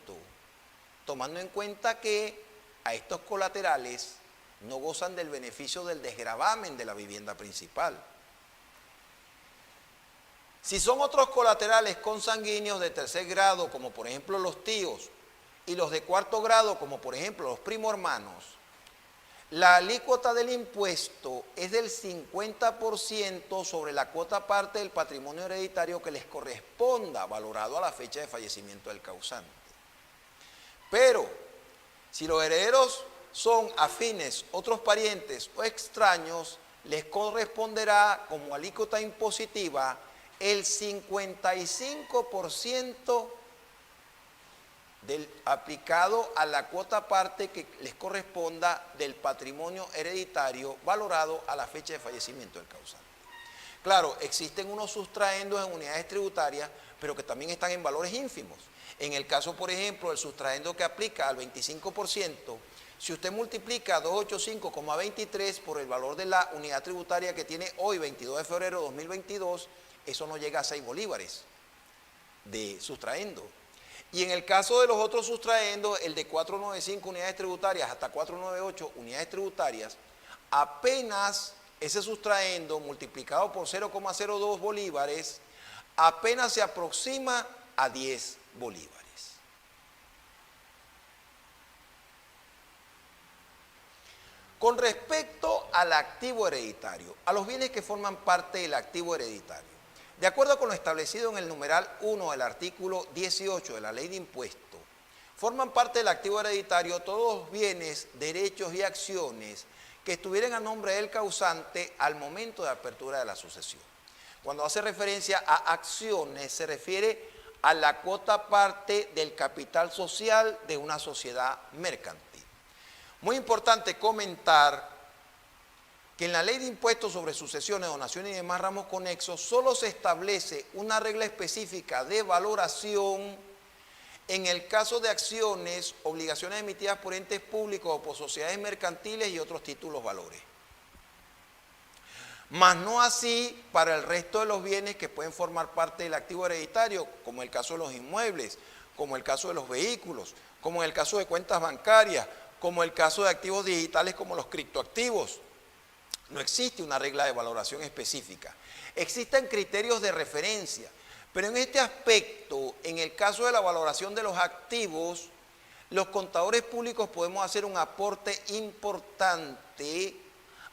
tomando en cuenta que a estos colaterales no gozan del beneficio del desgravamen de la vivienda principal. Si son otros colaterales consanguíneos de tercer grado, como por ejemplo los tíos, y los de cuarto grado, como por ejemplo los primo hermanos, la alícuota del impuesto es del 50% sobre la cuota parte del patrimonio hereditario que les corresponda, valorado a la fecha de fallecimiento del causante. Pero, si los herederos son afines, otros parientes o extraños, les corresponderá como alícuota impositiva el 55% aplicado a la cuota parte que les corresponda del patrimonio hereditario valorado a la fecha de fallecimiento del causante. Claro, existen unos sustraendos en unidades tributarias, pero que también están en valores ínfimos. En el caso, por ejemplo, del sustraendo que aplica al 25%, si usted multiplica 285,23 por el valor de la unidad tributaria que tiene hoy, 22 de febrero de 2022, eso no llega a 6 bolívares de sustraendo. Y en el caso de los otros sustraendos, el de 495 unidades tributarias hasta 498 unidades tributarias, apenas ese sustraendo multiplicado por 0,02 bolívares, apenas se aproxima a 10 bolívares. Con respecto al activo hereditario, a los bienes que forman parte del activo hereditario, de acuerdo con lo establecido en el numeral 1 del artículo 18 de la Ley de Impuestos, forman parte del activo hereditario todos los bienes, derechos y acciones que estuvieran a nombre del causante al momento de apertura de la sucesión. Cuando hace referencia a acciones, se refiere a la cuota parte del capital social de una sociedad mercantil. Muy importante comentar que en la Ley de Impuestos sobre Sucesiones, Donaciones y demás ramos conexos solo se establece una regla específica de valoración en el caso de acciones, obligaciones emitidas por entes públicos o por sociedades mercantiles y otros títulos valores. Mas no así para el resto de los bienes que pueden formar parte del activo hereditario, como el caso de los inmuebles, como el caso de los vehículos, como el caso de cuentas bancarias, como el caso de activos digitales como los criptoactivos. No existe una regla de valoración específica. Existen criterios de referencia, pero en este aspecto, en el caso de la valoración de los activos, los contadores públicos podemos hacer un aporte importante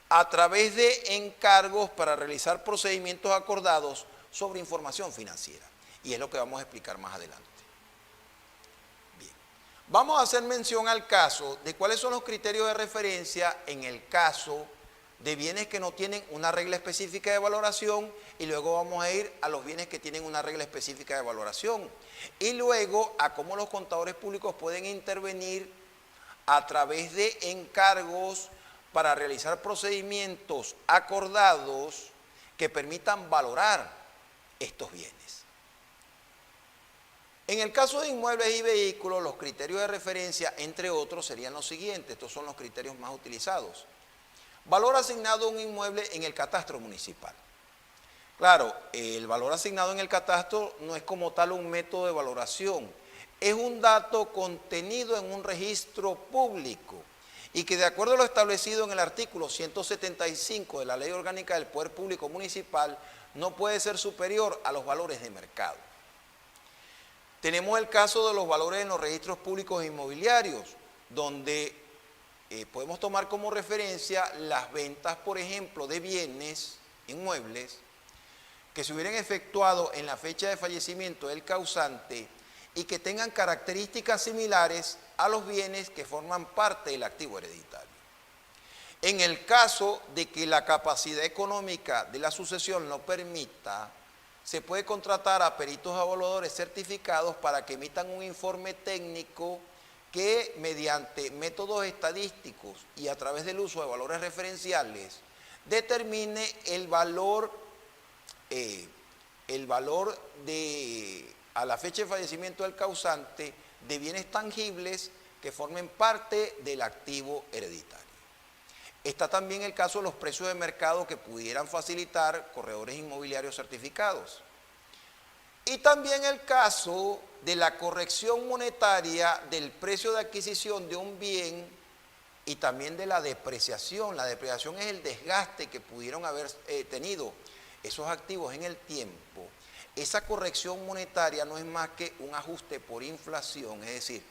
a través de encargos para realizar procedimientos acordados sobre información financiera. Y es lo que vamos a explicar más adelante. Bien, vamos a hacer mención al caso de cuáles son los criterios de referencia en el caso de bienes que no tienen una regla específica de valoración, y luego vamos a ir a los bienes que tienen una regla específica de valoración, y luego a cómo los contadores públicos pueden intervenir a través de encargos para realizar procedimientos acordados que permitan valorar estos bienes. En el caso de inmuebles y vehículos, los criterios de referencia, entre otros, serían los siguientes. Estos son los criterios más utilizados. Valor asignado a un inmueble en el catastro municipal. Claro, el valor asignado en el catastro no es como tal un método de valoración, es un dato contenido en un registro público y que, de acuerdo a lo establecido en el artículo 175 de la Ley Orgánica del Poder Público Municipal, no puede ser superior a los valores de mercado. Tenemos el caso de los valores en los registros públicos inmobiliarios, donde podemos tomar como referencia las ventas, por ejemplo, de bienes inmuebles que se hubieran efectuado en la fecha de fallecimiento del causante y que tengan características similares a los bienes que forman parte del activo hereditario. En el caso de que la capacidad económica de la sucesión lo permita, se puede contratar a peritos evaluadores certificados para que emitan un informe técnico que, mediante métodos estadísticos y a través del uso de valores referenciales, determine el valor a la fecha de fallecimiento del causante de bienes tangibles que formen parte del activo hereditario. Está también el caso de los precios de mercado que pudieran facilitar corredores inmobiliarios certificados. Y también el caso de la corrección monetaria del precio de adquisición de un bien y también de la depreciación. La depreciación es el desgaste que pudieron haber tenido esos activos en el tiempo. Esa corrección monetaria no es más que un ajuste por inflación, es decir,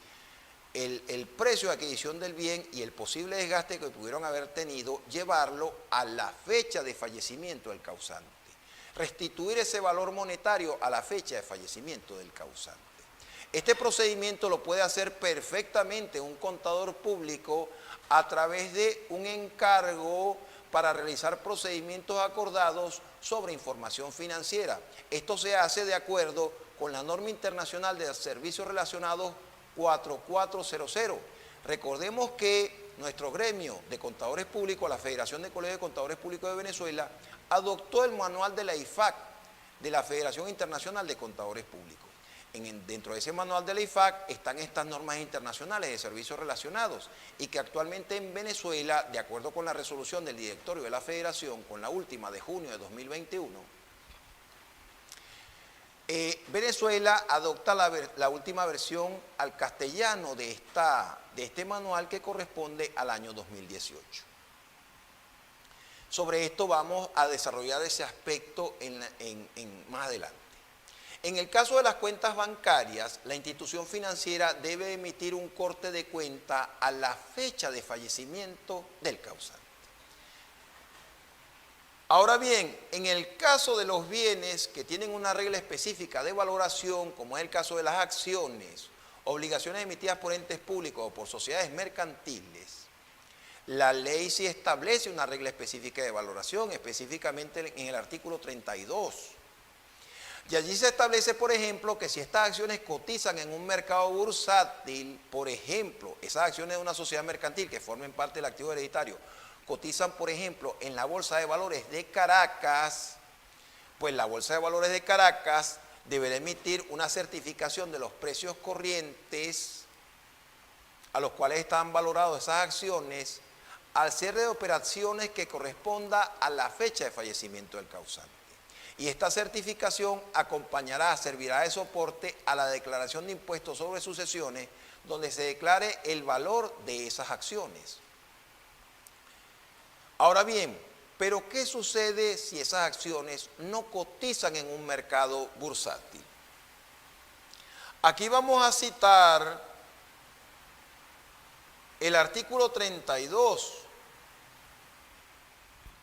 el precio de adquisición del bien y el posible desgaste que pudieron haber tenido, llevarlo a la fecha de fallecimiento del causante. Restituir ese valor monetario a la fecha de fallecimiento del causante. Este procedimiento lo puede hacer perfectamente un contador público a través de un encargo para realizar procedimientos acordados sobre información financiera. Esto se hace de acuerdo con la norma internacional de servicios relacionados 4400. Recordemos que nuestro gremio de contadores públicos, la Federación de Colegios de Contadores Públicos de Venezuela, adoptó el manual de la IFAC, de la Federación Internacional de Contadores Públicos. Dentro de ese manual de la IFAC están estas normas internacionales de servicios relacionados y que actualmente en Venezuela, de acuerdo con la resolución del directorio de la Federación, con la última de junio de 2021, Venezuela adopta la última versión al castellano de este manual, que corresponde al año 2018. Sobre esto vamos a desarrollar ese aspecto más adelante. En el caso de las cuentas bancarias, la institución financiera debe emitir un corte de cuenta a la fecha de fallecimiento del causante. Ahora bien, en el caso de los bienes que tienen una regla específica de valoración, como es el caso de las acciones, obligaciones emitidas por entes públicos o por sociedades mercantiles, la ley sí establece una regla específica de valoración, específicamente en el artículo 32. Y allí se establece, por ejemplo, que si estas acciones cotizan en un mercado bursátil, por ejemplo, esas acciones de una sociedad mercantil que formen parte del activo hereditario, cotizan, por ejemplo, en la Bolsa de Valores de Caracas, pues la Bolsa de Valores de Caracas deberá emitir una certificación de los precios corrientes a los cuales están valoradas esas acciones al cierre de operaciones que corresponda a la fecha de fallecimiento del causante. Y esta certificación servirá de soporte a la declaración de impuestos sobre sucesiones, donde se declare el valor de esas acciones. Ahora bien, ¿pero qué sucede si esas acciones no cotizan en un mercado bursátil? Aquí vamos a citar el artículo 32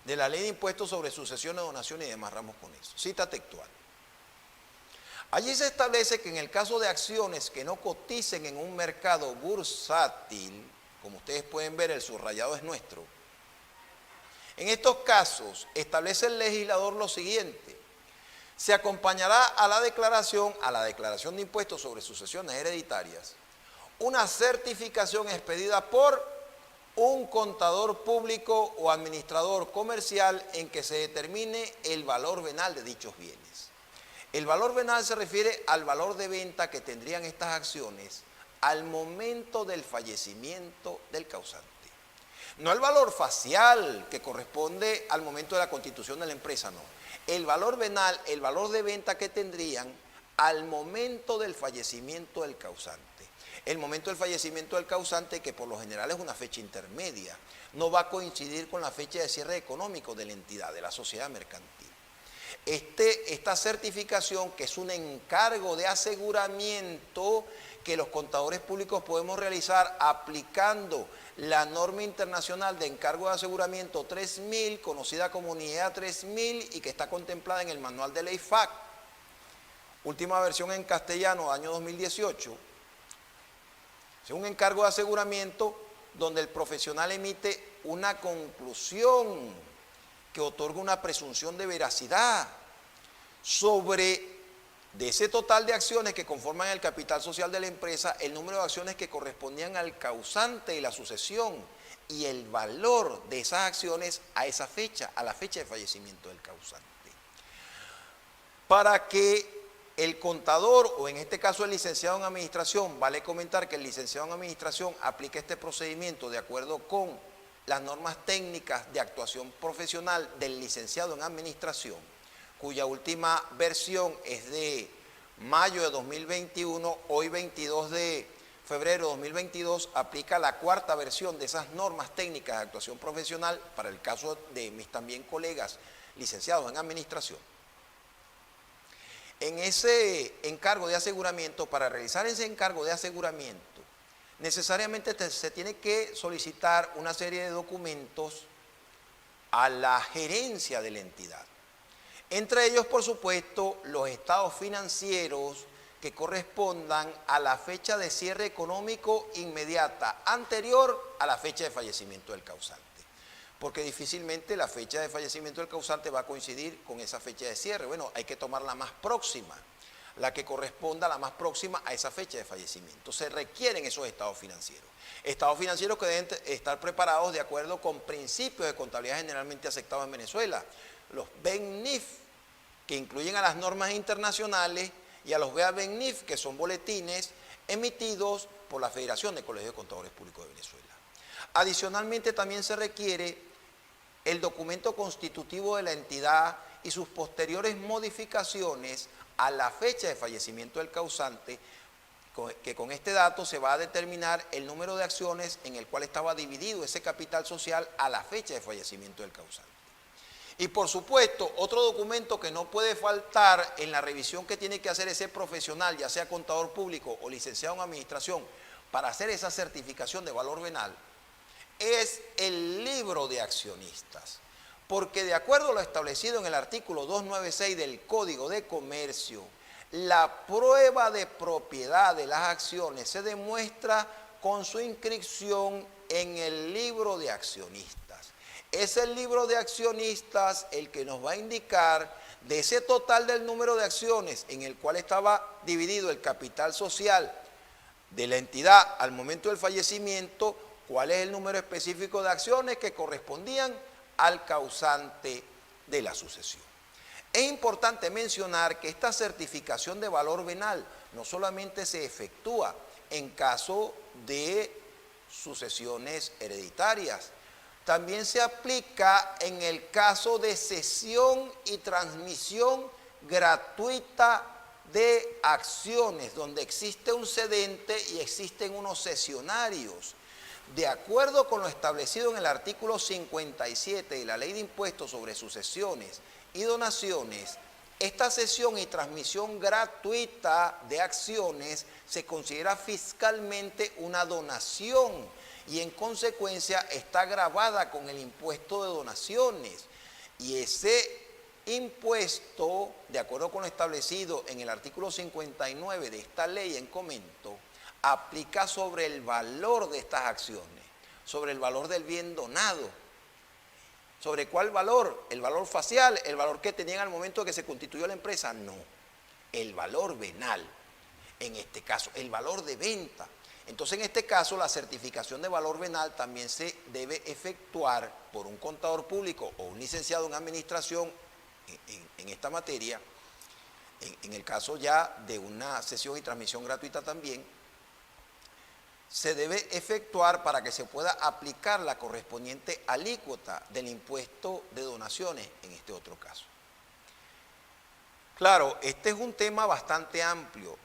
de la Ley de Impuestos sobre Sucesiones, Donaciones y demás ramos con eso. Cita textual. Allí se establece que en el caso de acciones que no coticen en un mercado bursátil, como ustedes pueden ver, el subrayado es nuestro, en estos casos establece el legislador lo siguiente: se acompañará a la declaración de impuestos sobre sucesiones hereditarias, una certificación expedida por un contador público o administrador comercial en que se determine el valor venal de dichos bienes. El valor venal se refiere al valor de venta que tendrían estas acciones al momento del fallecimiento del causante. No el valor facial que corresponde al momento de la constitución de la empresa, no. El valor venal, el valor de venta que tendrían al momento del fallecimiento del causante. El momento del fallecimiento del causante, que por lo general es una fecha intermedia, no va a coincidir con la fecha de cierre económico de la entidad, de la sociedad mercantil. Esta certificación, que es un encargo de aseguramiento que los contadores públicos podemos realizar aplicando la norma internacional de encargo de aseguramiento 3000, conocida como NIEA 3000, y que está contemplada en el manual de la IFAC, última versión en castellano, año 2018. Es un encargo de aseguramiento donde el profesional emite una conclusión que otorga una presunción de veracidad sobre, de ese total de acciones que conforman el capital social de la empresa, el número de acciones que correspondían al causante y la sucesión y el valor de esas acciones a esa fecha, a la fecha de fallecimiento del causante. Para que el contador, o en este caso el licenciado en administración, vale comentar que el licenciado en administración aplica este procedimiento de acuerdo con las normas técnicas de actuación profesional del licenciado en administración, cuya última versión es de mayo de 2021, hoy 22 de febrero de 2022, aplica la cuarta versión de esas normas técnicas de actuación profesional para el caso de mis también colegas licenciados en administración. En ese encargo de aseguramiento, para realizar ese encargo de aseguramiento, necesariamente se tiene que solicitar una serie de documentos a la gerencia de la entidad. Entre ellos, por supuesto, los estados financieros que correspondan a la fecha de cierre económico inmediata, anterior a la fecha de fallecimiento del causante. Porque difícilmente la fecha de fallecimiento del causante va a coincidir con esa fecha de cierre. Bueno, hay que tomar la más próxima, la que corresponda a la más próxima a esa fecha de fallecimiento. Se requieren esos estados financieros. Estados financieros que deben estar preparados de acuerdo con principios de contabilidad generalmente aceptados en Venezuela. Los BENNIF, que incluyen a las normas internacionales, y a los BEA-BENNIF, que son boletines emitidos por la Federación de Colegios de Contadores Públicos de Venezuela. Adicionalmente, también se requiere el documento constitutivo de la entidad y sus posteriores modificaciones a la fecha de fallecimiento del causante, que con este dato se va a determinar el número de acciones en el cual estaba dividido ese capital social a la fecha de fallecimiento del causante. Y por supuesto, otro documento que no puede faltar en la revisión que tiene que hacer ese profesional, ya sea contador público o licenciado en administración, para hacer esa certificación de valor venal, es el libro de accionistas. Porque de acuerdo a lo establecido en el artículo 296 del Código de Comercio, la prueba de propiedad de las acciones se demuestra con su inscripción en el libro de accionistas. Es el libro de accionistas el que nos va a indicar de ese total del número de acciones en el cual estaba dividido el capital social de la entidad al momento del fallecimiento, cuál es el número específico de acciones que correspondían al causante de la sucesión. Es importante mencionar que esta certificación de valor venal no solamente se efectúa en caso de sucesiones hereditarias, también se aplica en el caso de cesión y transmisión gratuita de acciones, donde existe un cedente y existen unos cesionarios. De acuerdo con lo establecido en el artículo 57 de la Ley de Impuestos sobre Sucesiones y Donaciones, esta cesión y transmisión gratuita de acciones se considera fiscalmente una donación y en consecuencia está gravada con el impuesto de donaciones. Y ese impuesto, de acuerdo con lo establecido en el artículo 59 de esta ley en comento, aplica sobre el valor de estas acciones, sobre el valor del bien donado. ¿Sobre cuál valor? ¿El valor facial? ¿El valor que tenían al momento de que se constituyó la empresa? No, el valor venal, en este caso, el valor de venta. Entonces, en este caso, la certificación de valor venal también se debe efectuar por un contador público o un licenciado en administración en esta materia, en el caso ya de una cesión y transmisión gratuita también, se debe efectuar para que se pueda aplicar la correspondiente alícuota del impuesto de donaciones en este otro caso. Claro, este es un tema bastante amplio,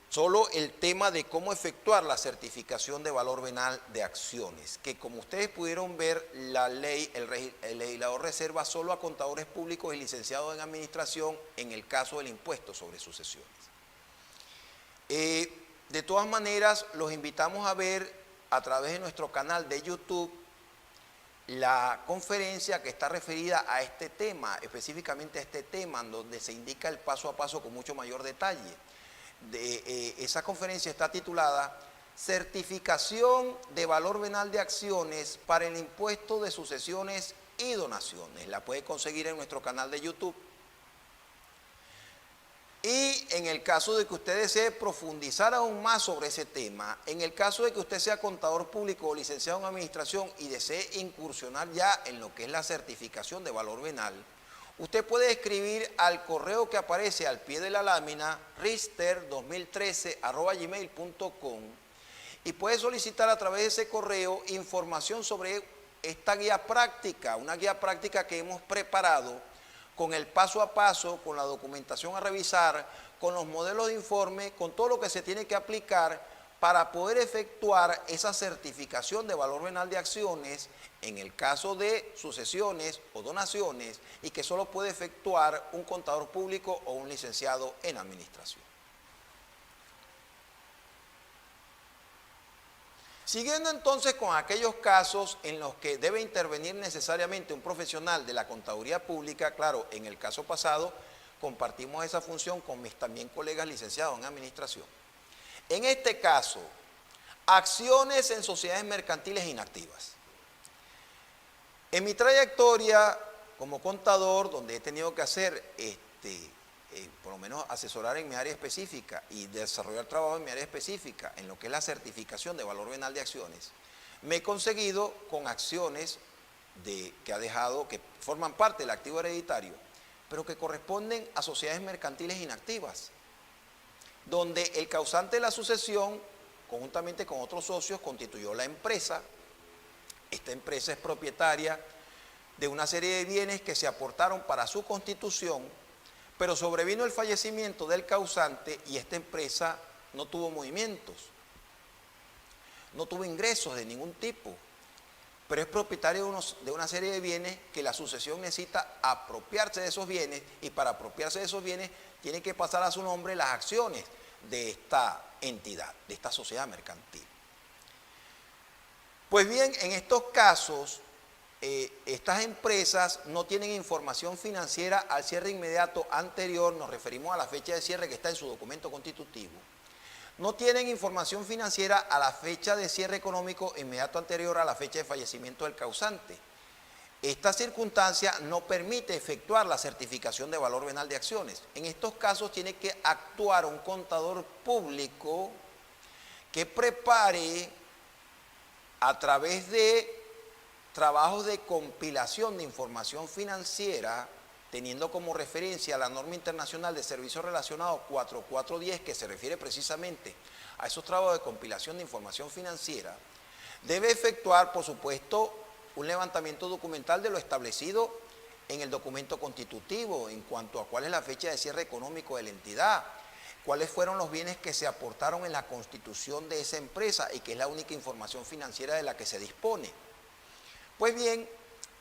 solo el tema de cómo efectuar la certificación de valor venal de acciones, que como ustedes pudieron ver, la ley, el legislador reserva solo a contadores públicos y licenciados en administración en el caso del impuesto sobre sucesiones. De todas maneras, los invitamos a ver a través de nuestro canal de YouTube la conferencia que está referida a este tema, específicamente a este tema, en donde se indica el paso a paso con mucho mayor detalle. Esa conferencia está titulada Certificación de valor venal de acciones para el impuesto de sucesiones y donaciones. La puede conseguir en nuestro canal de YouTube. Y en el caso de que usted desee profundizar aún más sobre ese tema, en el caso de que usted sea contador público o licenciado en administración y desee incursionar ya en lo que es la certificación de valor venal, usted puede escribir al correo que aparece al pie de la lámina, rister2013@gmail.com, y puede solicitar a través de ese correo información sobre esta guía práctica, una guía práctica que hemos preparado con el paso a paso, con la documentación a revisar, con los modelos de informe, con todo lo que se tiene que aplicar para poder efectuar esa certificación de valor venal de acciones en el caso de sucesiones o donaciones y que solo puede efectuar un contador público o un licenciado en administración. Siguiendo entonces con aquellos casos en los que debe intervenir necesariamente un profesional de la contaduría pública, claro, en el caso pasado compartimos esa función con mis también colegas licenciados en administración. En este caso, acciones en sociedades mercantiles inactivas. En mi trayectoria como contador, donde he tenido que hacer, por lo menos asesorar en mi área específica y desarrollar trabajo en mi área específica, en lo que es la certificación de valor venal de acciones, me he conseguido con acciones que forman parte del activo hereditario, pero que corresponden a sociedades mercantiles inactivas, donde el causante de la sucesión, conjuntamente con otros socios, constituyó la empresa. Esta empresa es propietaria de una serie de bienes que se aportaron para su constitución, pero sobrevino el fallecimiento del causante y esta empresa no tuvo movimientos, no tuvo ingresos de ningún tipo, pero es propietario de una serie de bienes que la sucesión necesita apropiarse de esos bienes, y para apropiarse de esos bienes tiene que pasar a su nombre las acciones de esta entidad, de esta sociedad mercantil. Pues bien, en estos casos, estas empresas no tienen información financiera al cierre inmediato anterior, nos referimos a la fecha de cierre que está en su documento constitutivo. No tienen información financiera a la fecha de cierre económico inmediato anterior a la fecha de fallecimiento del causante. Esta circunstancia no permite efectuar la certificación de valor venal de acciones. En estos casos tiene que actuar un contador público que prepare a través de trabajos de compilación de información financiera, teniendo como referencia la norma internacional de servicios relacionados 4410, que se refiere precisamente a esos trabajos de compilación de información financiera, debe efectuar, por supuesto, un levantamiento documental de lo establecido en el documento constitutivo en cuanto a cuál es la fecha de cierre económico de la entidad, cuáles fueron los bienes que se aportaron en la constitución de esa empresa y que es la única información financiera de la que se dispone. Pues bien,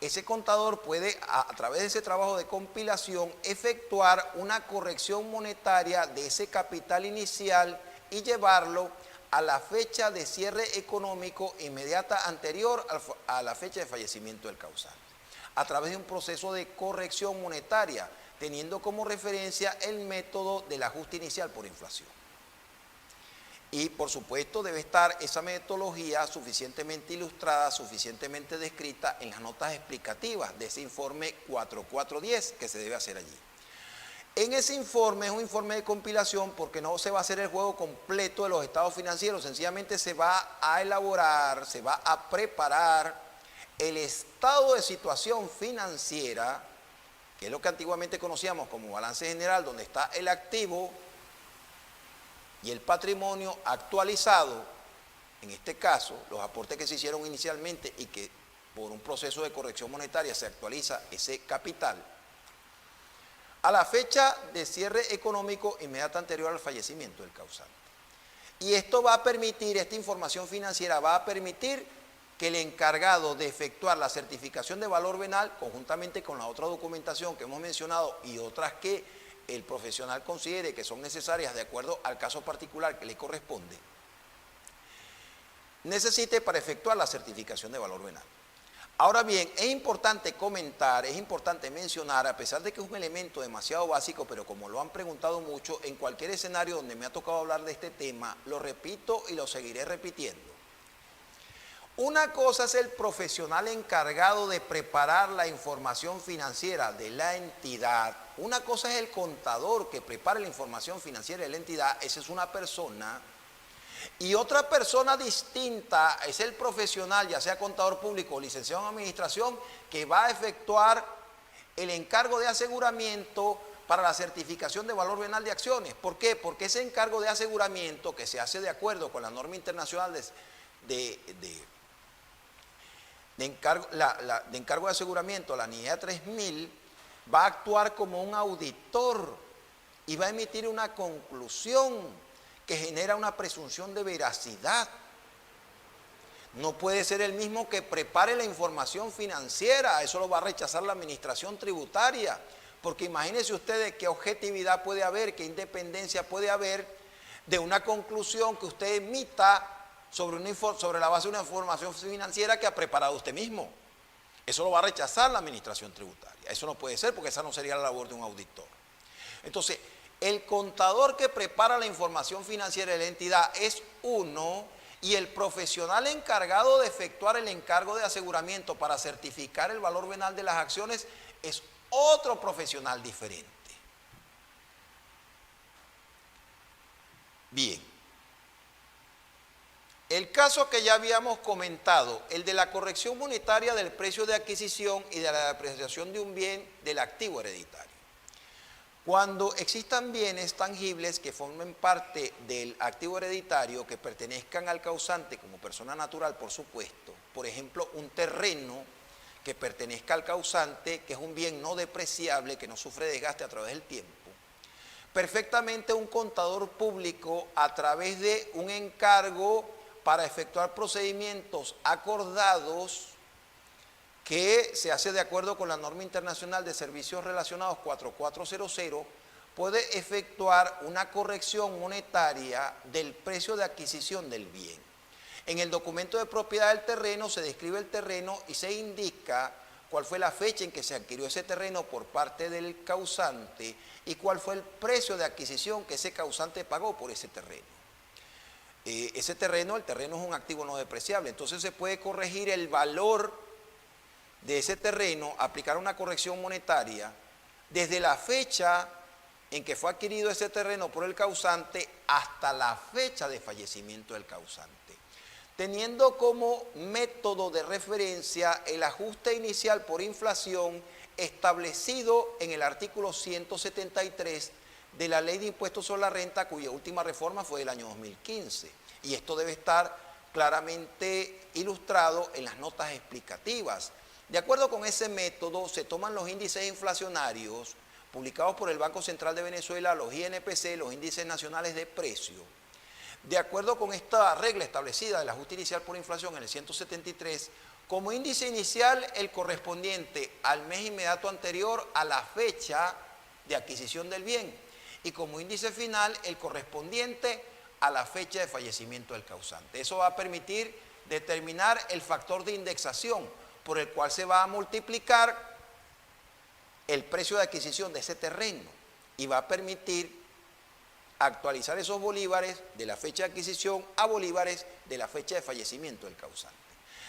ese contador puede, a través de ese trabajo de compilación, efectuar una corrección monetaria de ese capital inicial y llevarlo a la fecha de cierre económico inmediata anterior a la fecha de fallecimiento del causante, a través de un proceso de corrección monetaria, teniendo como referencia el método del ajuste inicial por inflación. Y por supuesto debe estar esa metodología suficientemente ilustrada, suficientemente descrita en las notas explicativas de ese informe 4410 que se debe hacer allí. En ese informe, es un informe de compilación porque no se va a hacer el juego completo de los estados financieros, sencillamente se va a elaborar, se va a preparar el estado de situación financiera, que es lo que antiguamente conocíamos como balance general, donde está el activo y el patrimonio actualizado, en este caso, los aportes que se hicieron inicialmente y que por un proceso de corrección monetaria se actualiza ese capital, a la fecha de cierre económico inmediata anterior al fallecimiento del causante. Y esto va a permitir, esta información financiera va a permitir que el encargado de efectuar la certificación de valor venal, conjuntamente con la otra documentación que hemos mencionado y otras que el profesional considere que son necesarias de acuerdo al caso particular que le corresponde, necesite para efectuar la certificación de valor venal. Ahora bien, es importante comentar, es importante mencionar, a pesar de que es un elemento demasiado básico, pero como lo han preguntado mucho, en cualquier escenario donde me ha tocado hablar de este tema, lo repito y lo seguiré repitiendo. Una cosa es el profesional encargado de preparar la información financiera de la entidad. Una cosa es el contador que prepara la información financiera de la entidad, esa es una persona. Y otra persona distinta es el profesional, ya sea contador público o licenciado en administración, que va a efectuar el encargo de aseguramiento para la certificación de valor venal de acciones. ¿Por qué? Porque ese encargo de aseguramiento, que se hace de acuerdo con la norma internacional de encargo de aseguramiento, la NIEA 3000, va a actuar como un auditor y va a emitir una conclusión que genera una presunción de veracidad. No puede ser el mismo que prepare la información financiera, eso lo va a rechazar la administración tributaria, porque imagínense ustedes qué objetividad puede haber, qué independencia puede haber de una conclusión que usted emita sobre la base de una información financiera que ha preparado usted mismo. Eso lo va a rechazar la administración tributaria. Eso no puede ser porque esa no sería la labor de un auditor. Entonces, el contador que prepara la información financiera de la entidad es uno y el profesional encargado de efectuar el encargo de aseguramiento para certificar el valor venal de las acciones es otro profesional diferente. Bien. El caso que ya habíamos comentado, el de la corrección monetaria del precio de adquisición y de la depreciación de un bien del activo hereditario. Cuando existan bienes tangibles que formen parte del activo hereditario, que pertenezcan al causante como persona natural, por supuesto, por ejemplo, un terreno que pertenezca al causante, que es un bien no depreciable, que no sufre desgaste a través del tiempo, perfectamente un contador público, a través de un encargo para efectuar procedimientos acordados, que se hace de acuerdo con la norma internacional de servicios relacionados 4400, puede efectuar una corrección monetaria del precio de adquisición del bien. En el documento de propiedad del terreno se describe el terreno y se indica cuál fue la fecha en que se adquirió ese terreno por parte del causante y cuál fue el precio de adquisición que ese causante pagó por ese terreno. El terreno es un activo no depreciable, entonces se puede corregir el valor de ese terreno, aplicar una corrección monetaria desde la fecha en que fue adquirido ese terreno por el causante hasta la fecha de fallecimiento del causante, teniendo como método de referencia el ajuste inicial por inflación establecido en el artículo 173 de la Ley de Impuestos sobre la Renta, cuya última reforma fue del año 2015. Y esto debe estar claramente ilustrado en las notas explicativas. De acuerdo con ese método, se toman los índices inflacionarios publicados por el Banco Central de Venezuela, los INPC, los índices nacionales de precio. De acuerdo con esta regla establecida del ajuste inicial por inflación en el 173, como índice inicial el correspondiente al mes inmediato anterior a la fecha de adquisición del bien y como índice final el correspondiente a la fecha de fallecimiento del causante. Eso va a permitir determinar el factor de indexación por el cual se va a multiplicar el precio de adquisición de ese terreno y va a permitir actualizar esos bolívares de la fecha de adquisición a bolívares de la fecha de fallecimiento del causante.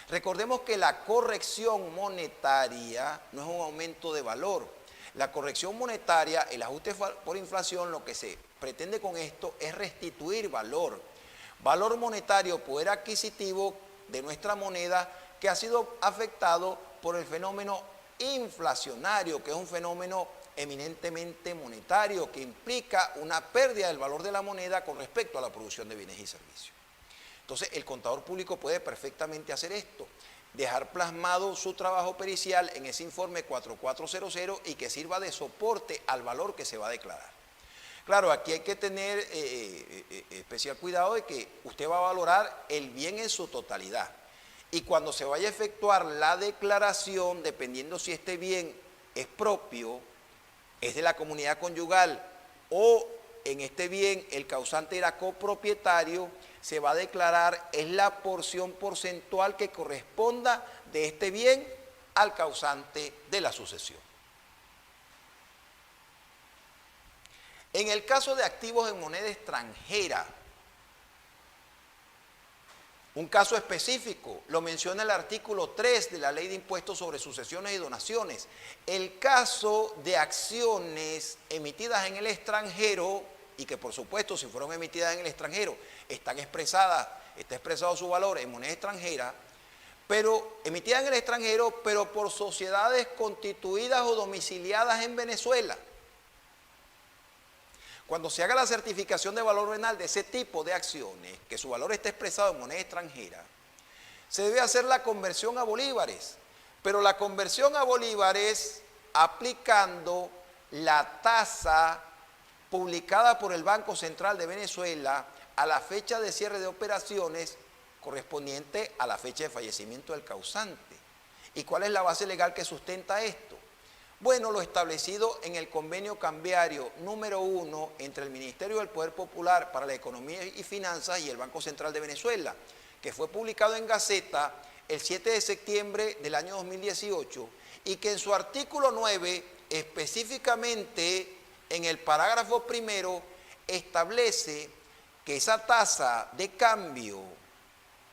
Recordemos que la corrección monetaria no es un aumento de valor. La corrección monetaria, el ajuste por inflación, lo que se pretende con esto es restituir valor. Valor monetario, poder adquisitivo de nuestra moneda, que ha sido afectado por el fenómeno inflacionario, que es un fenómeno eminentemente monetario, que implica una pérdida del valor de la moneda con respecto a la producción de bienes y servicios. Entonces, el contador público puede perfectamente hacer esto, dejar plasmado su trabajo pericial en ese informe 4400 y que sirva de soporte al valor que se va a declarar. Claro, aquí hay que tener especial cuidado de que usted va a valorar el bien en su totalidad. Y cuando se vaya a efectuar la declaración, dependiendo si este bien es propio, es de la comunidad conyugal o en este bien el causante era copropietario, se va a declarar es la porción porcentual que corresponda de este bien al causante de la sucesión. En el caso de activos en moneda extranjera, un caso específico, lo menciona el artículo 3 de la Ley de Impuestos sobre Sucesiones y Donaciones. El caso de acciones emitidas en el extranjero, y que por supuesto si fueron emitidas en el extranjero, está expresado su valor en moneda extranjera, pero emitidas en el extranjero, pero por sociedades constituidas o domiciliadas en Venezuela. Cuando se haga la certificación de valor venal de ese tipo de acciones, que su valor esté expresado en moneda extranjera, se debe hacer la conversión a bolívares, pero la conversión a bolívares aplicando la tasa publicada por el Banco Central de Venezuela a la fecha de cierre de operaciones correspondiente a la fecha de fallecimiento del causante. ¿Y cuál es la base legal que sustenta esto? Bueno, lo establecido en el convenio cambiario número 1 entre el Ministerio del Poder Popular para la Economía y Finanzas y el Banco Central de Venezuela, que fue publicado en Gaceta el 7 de septiembre del año 2018 y que en su artículo 9, específicamente en el parágrafo primero, establece que esa tasa de cambio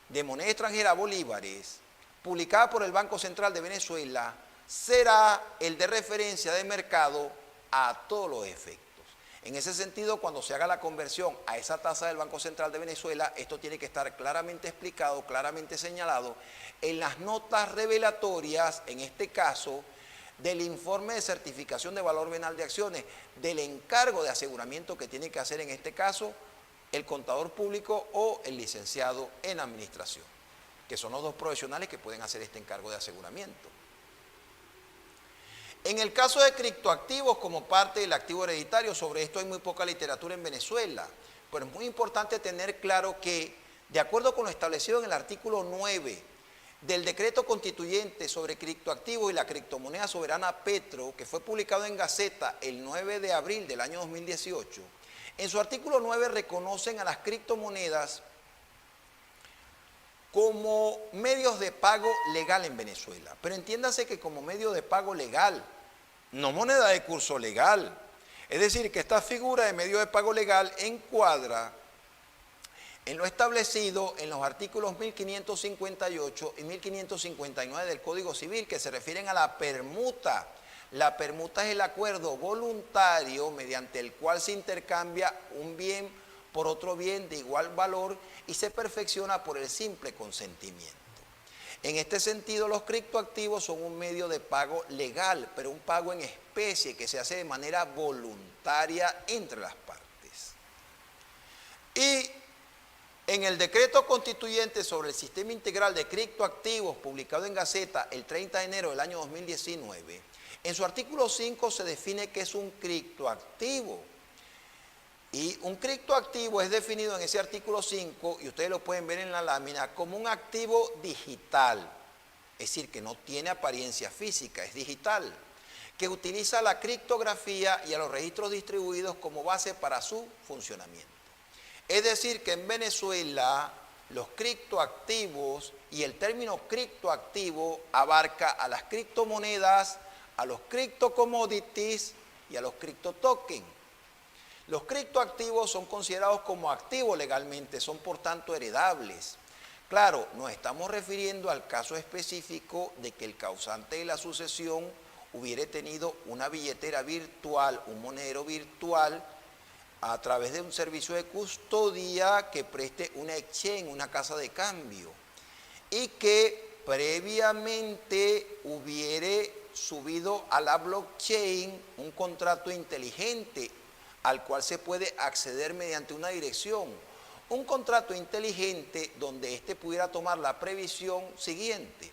de moneda extranjera a bolívares, publicada por el Banco Central de Venezuela, será el de referencia de mercado a todos los efectos. En ese sentido, cuando se haga la conversión a esa tasa del Banco Central de Venezuela, esto tiene que estar claramente explicado, claramente señalado en las notas revelatorias, en este caso, del informe de certificación de valor venal de acciones, del encargo de aseguramiento que tiene que hacer en este caso el contador público o el licenciado en administración, que son los dos profesionales que pueden hacer este encargo de aseguramiento. En el caso de criptoactivos como parte del activo hereditario, sobre esto hay muy poca literatura en Venezuela, pero es muy importante tener claro que, de acuerdo con lo establecido en el artículo 9 del decreto constituyente sobre criptoactivos y la criptomoneda soberana Petro, que fue publicado en Gaceta el 9 de abril del año 2018, en su artículo 9 reconocen a las criptomonedas como medios de pago legal en Venezuela. Pero entiéndase que como medio de pago legal, no moneda de curso legal. Es decir, que esta figura de medio de pago legal encuadra en lo establecido en los artículos 1558 y 1559 del Código Civil, que se refieren a la permuta. La permuta es el acuerdo voluntario mediante el cual se intercambia un bien por otro bien de igual valor y se perfecciona por el simple consentimiento. En este sentido, los criptoactivos son un medio de pago legal, pero un pago en especie que se hace de manera voluntaria entre las partes. Y en el decreto constituyente sobre el sistema integral de criptoactivos publicado en Gaceta el 30 de enero del año 2019, en su artículo 5 se define qué es un criptoactivo. Y un criptoactivo es definido en ese artículo 5, y ustedes lo pueden ver en la lámina, como un activo digital. Es decir, que no tiene apariencia física, es digital, que utiliza la criptografía y a los registros distribuidos como base para su funcionamiento. Es decir, que en Venezuela los criptoactivos y el término criptoactivo abarca a las criptomonedas, a los criptocommodities y a los criptotokens. Los criptoactivos son considerados como activos legalmente, son por tanto heredables. Claro, nos estamos refiriendo al caso específico de que el causante de la sucesión hubiera tenido una billetera virtual, un monedero virtual, a través de un servicio de custodia que preste una exchange, una casa de cambio, y que previamente hubiera subido a la blockchain un contrato inteligente al cual se puede acceder mediante una dirección. Un contrato inteligente donde éste pudiera tomar la previsión siguiente.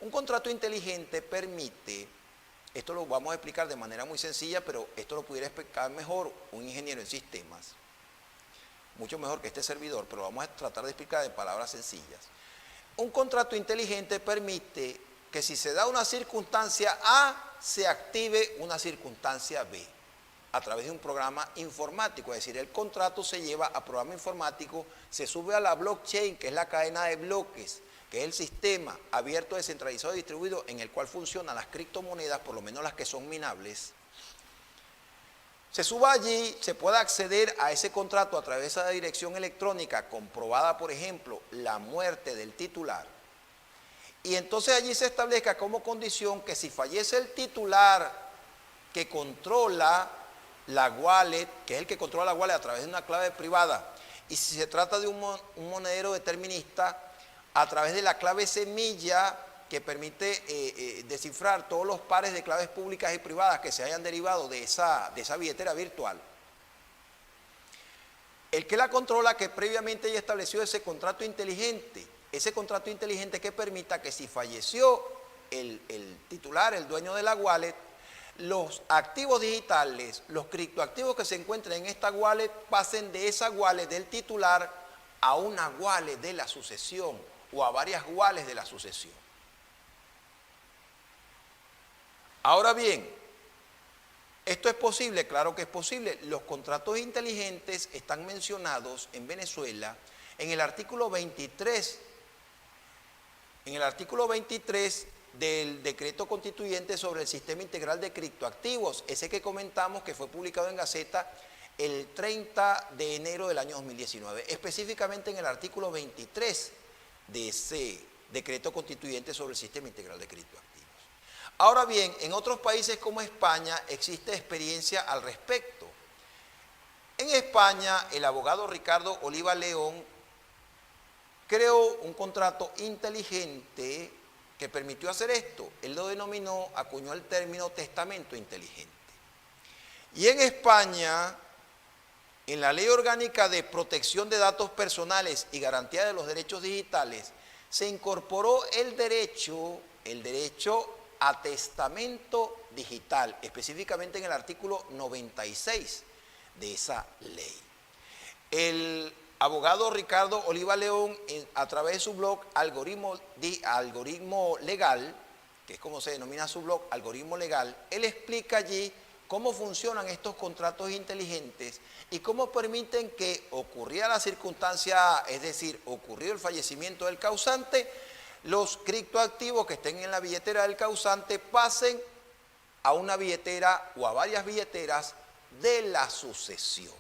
Un contrato inteligente permite, esto lo vamos a explicar de manera muy sencilla, pero esto lo pudiera explicar mejor un ingeniero en sistemas, mucho mejor que este servidor, pero vamos a tratar de explicar de palabras sencillas. Un contrato inteligente permite que si se da una circunstancia A, se active una circunstancia B a través de un programa informático, es decir, el contrato se lleva a programa informático, se sube a la blockchain, que es la cadena de bloques, que es el sistema abierto, descentralizado y distribuido en el cual funcionan las criptomonedas, por lo menos las que son minables. Se suba allí, se puede acceder a ese contrato a través de esa dirección electrónica, comprobada, por ejemplo, la muerte del titular. Y entonces allí se establezca como condición que si fallece el titular que controla la wallet, que es el que controla la wallet a través de una clave privada, y si se trata de un monedero determinista, a través de la clave semilla que permite descifrar todos los pares de claves públicas y privadas que se hayan derivado de esa billetera virtual. El que la controla, que previamente ya estableció ese contrato inteligente que permita que si falleció el titular, el dueño de la wallet, los activos digitales, los criptoactivos que se encuentren en esta wallet pasen de esa wallet del titular a una wallet de la sucesión o a varias wallets de la sucesión. Ahora bien, ¿esto es posible? Claro que es posible. Los contratos inteligentes están mencionados en Venezuela en el artículo 23 En el artículo 23 del decreto constituyente sobre el sistema integral de criptoactivos, ese que comentamos que fue publicado en Gaceta el 30 de enero del año 2019, específicamente en el artículo 23 de ese decreto constituyente sobre el sistema integral de criptoactivos. Ahora bien, en otros países como España existe experiencia al respecto. En España, el abogado Ricardo Oliva León creó un contrato inteligente que permitió hacer esto. Él lo denominó, acuñó el término testamento inteligente. Y en España, en la Ley Orgánica de Protección de Datos Personales y Garantía de los Derechos Digitales, se incorporó el derecho a testamento digital, específicamente en el artículo 96 de esa ley. El abogado Ricardo Oliva León, a través de su blog Algoritmo Legal, que es como se denomina su blog, Algoritmo Legal, él explica allí cómo funcionan estos contratos inteligentes y cómo permiten que, ocurrida la circunstancia, es decir, ocurrido el fallecimiento del causante, los criptoactivos que estén en la billetera del causante pasen a una billetera o a varias billeteras de la sucesión.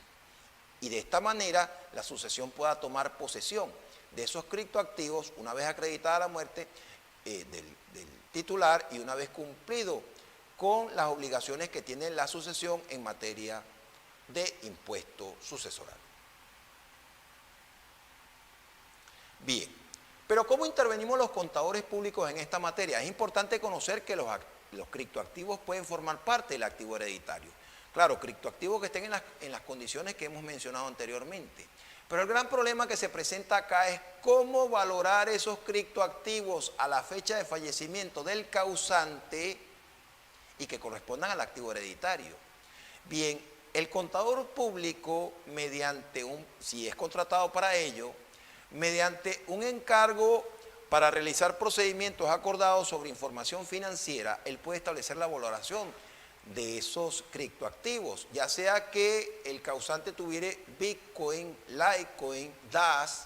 Y de esta manera la sucesión pueda tomar posesión de esos criptoactivos una vez acreditada la muerte del titular y una vez cumplido con las obligaciones que tiene la sucesión en materia de impuesto sucesoral. Bien, pero ¿cómo intervenimos los contadores públicos en esta materia? Es importante conocer que los criptoactivos pueden formar parte del activo hereditario. Claro, criptoactivos que estén en las condiciones que hemos mencionado anteriormente. Pero el gran problema que se presenta acá es cómo valorar esos criptoactivos a la fecha de fallecimiento del causante y que correspondan al activo hereditario. Bien, el contador público, si es contratado para ello, mediante un encargo para realizar procedimientos acordados sobre información financiera, él puede establecer la valoración de esos criptoactivos, ya sea que el causante tuviera Bitcoin, Litecoin, DAS.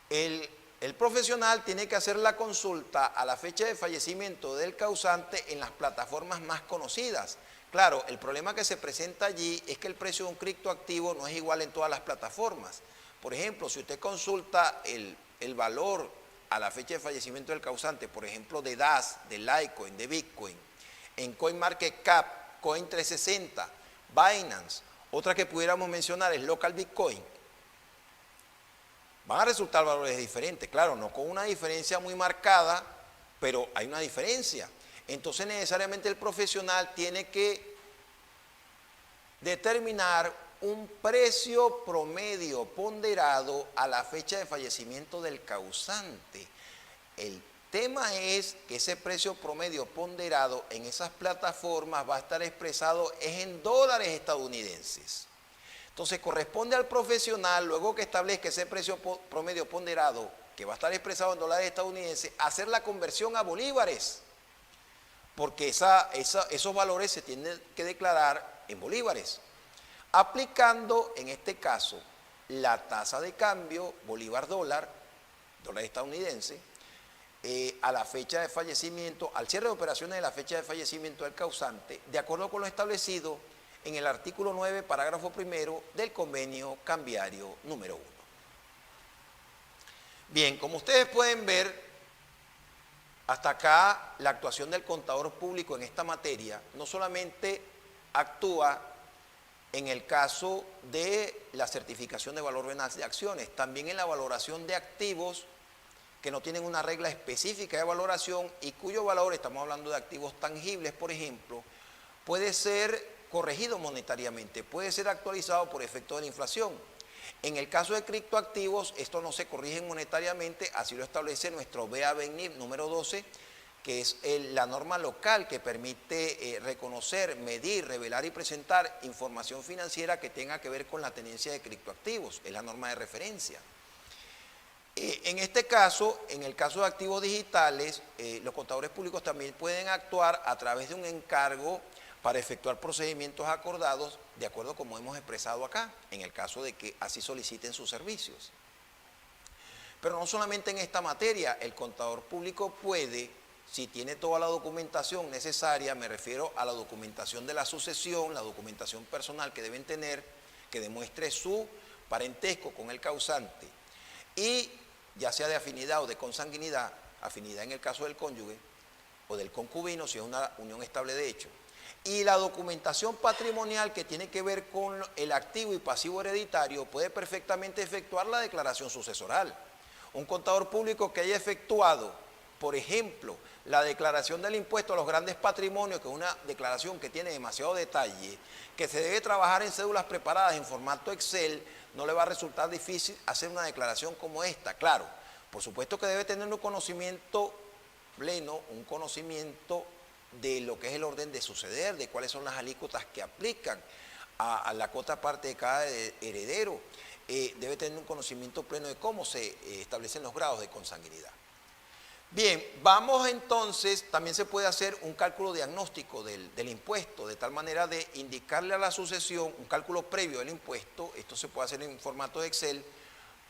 El profesional tiene que hacer la consulta a la fecha de fallecimiento del causante en las plataformas más conocidas. Claro, el problema que se presenta allí es que el precio de un criptoactivo no es igual en todas las plataformas. Por ejemplo, si usted consulta el valor a la fecha de fallecimiento del causante, por ejemplo, de DAS, de Litecoin, de Bitcoin, en CoinMarketCap, Coin360, Binance, otra que pudiéramos mencionar es Local Bitcoin, van a resultar valores diferentes, claro, no con una diferencia muy marcada, pero hay una diferencia. Entonces necesariamente el profesional tiene que determinar un precio promedio ponderado a la fecha de fallecimiento del causante. El tema es que ese precio promedio ponderado en esas plataformas va a estar expresado en dólares estadounidenses. Entonces corresponde al profesional, luego que establezca ese precio promedio ponderado, que va a estar expresado en dólares estadounidenses, hacer la conversión a bolívares, porque esos valores se tienen que declarar en bolívares, aplicando en este caso la tasa de cambio bolívar-dólar, dólar estadounidense, a la fecha de fallecimiento, al cierre de operaciones de la fecha de fallecimiento del causante, de acuerdo con lo establecido en el artículo 9, parágrafo primero del convenio cambiario número 1. Bien, como ustedes pueden ver, hasta acá la actuación del contador público en esta materia no solamente actúa en el caso de la certificación de valor venal de acciones, también en la valoración de activos que no tienen una regla específica de valoración y cuyo valor, estamos hablando de activos tangibles, por ejemplo, puede ser corregido monetariamente, puede ser actualizado por efecto de la inflación. En el caso de criptoactivos, esto no se corrige monetariamente, así lo establece nuestro BA-BENIF número 12, que es la norma local que permite reconocer, medir, revelar y presentar información financiera que tenga que ver con la tenencia de criptoactivos, es la norma de referencia. En este caso, en el caso de activos digitales, los contadores públicos también pueden actuar a través de un encargo para efectuar procedimientos acordados de acuerdo como hemos expresado acá, en el caso de que así soliciten sus servicios. Pero no solamente en esta materia, el contador público puede, si tiene toda la documentación necesaria, me refiero a la documentación de la sucesión, la documentación personal que deben tener, que demuestre su parentesco con el causante, y ya sea de afinidad o de consanguinidad, afinidad en el caso del cónyuge o del concubino, si es una unión estable de hecho, y la documentación patrimonial que tiene que ver con el activo y pasivo hereditario, puede perfectamente efectuar la declaración sucesoral. Un contador público que haya efectuado, por ejemplo, la declaración del impuesto a los grandes patrimonios, que es una declaración que tiene demasiado detalle, que se debe trabajar en cédulas preparadas en formato Excel, no le va a resultar difícil hacer una declaración como esta. Claro, por supuesto que debe tener un conocimiento pleno, un conocimiento de lo que es el orden de suceder, de cuáles son las alícuotas que aplican a la cuota parte de cada heredero. Debe tener un conocimiento pleno de cómo se establecen los grados de consanguinidad. Bien, vamos entonces, también se puede hacer un cálculo diagnóstico del impuesto, de tal manera de indicarle a la sucesión un cálculo previo del impuesto, esto se puede hacer en formato de Excel,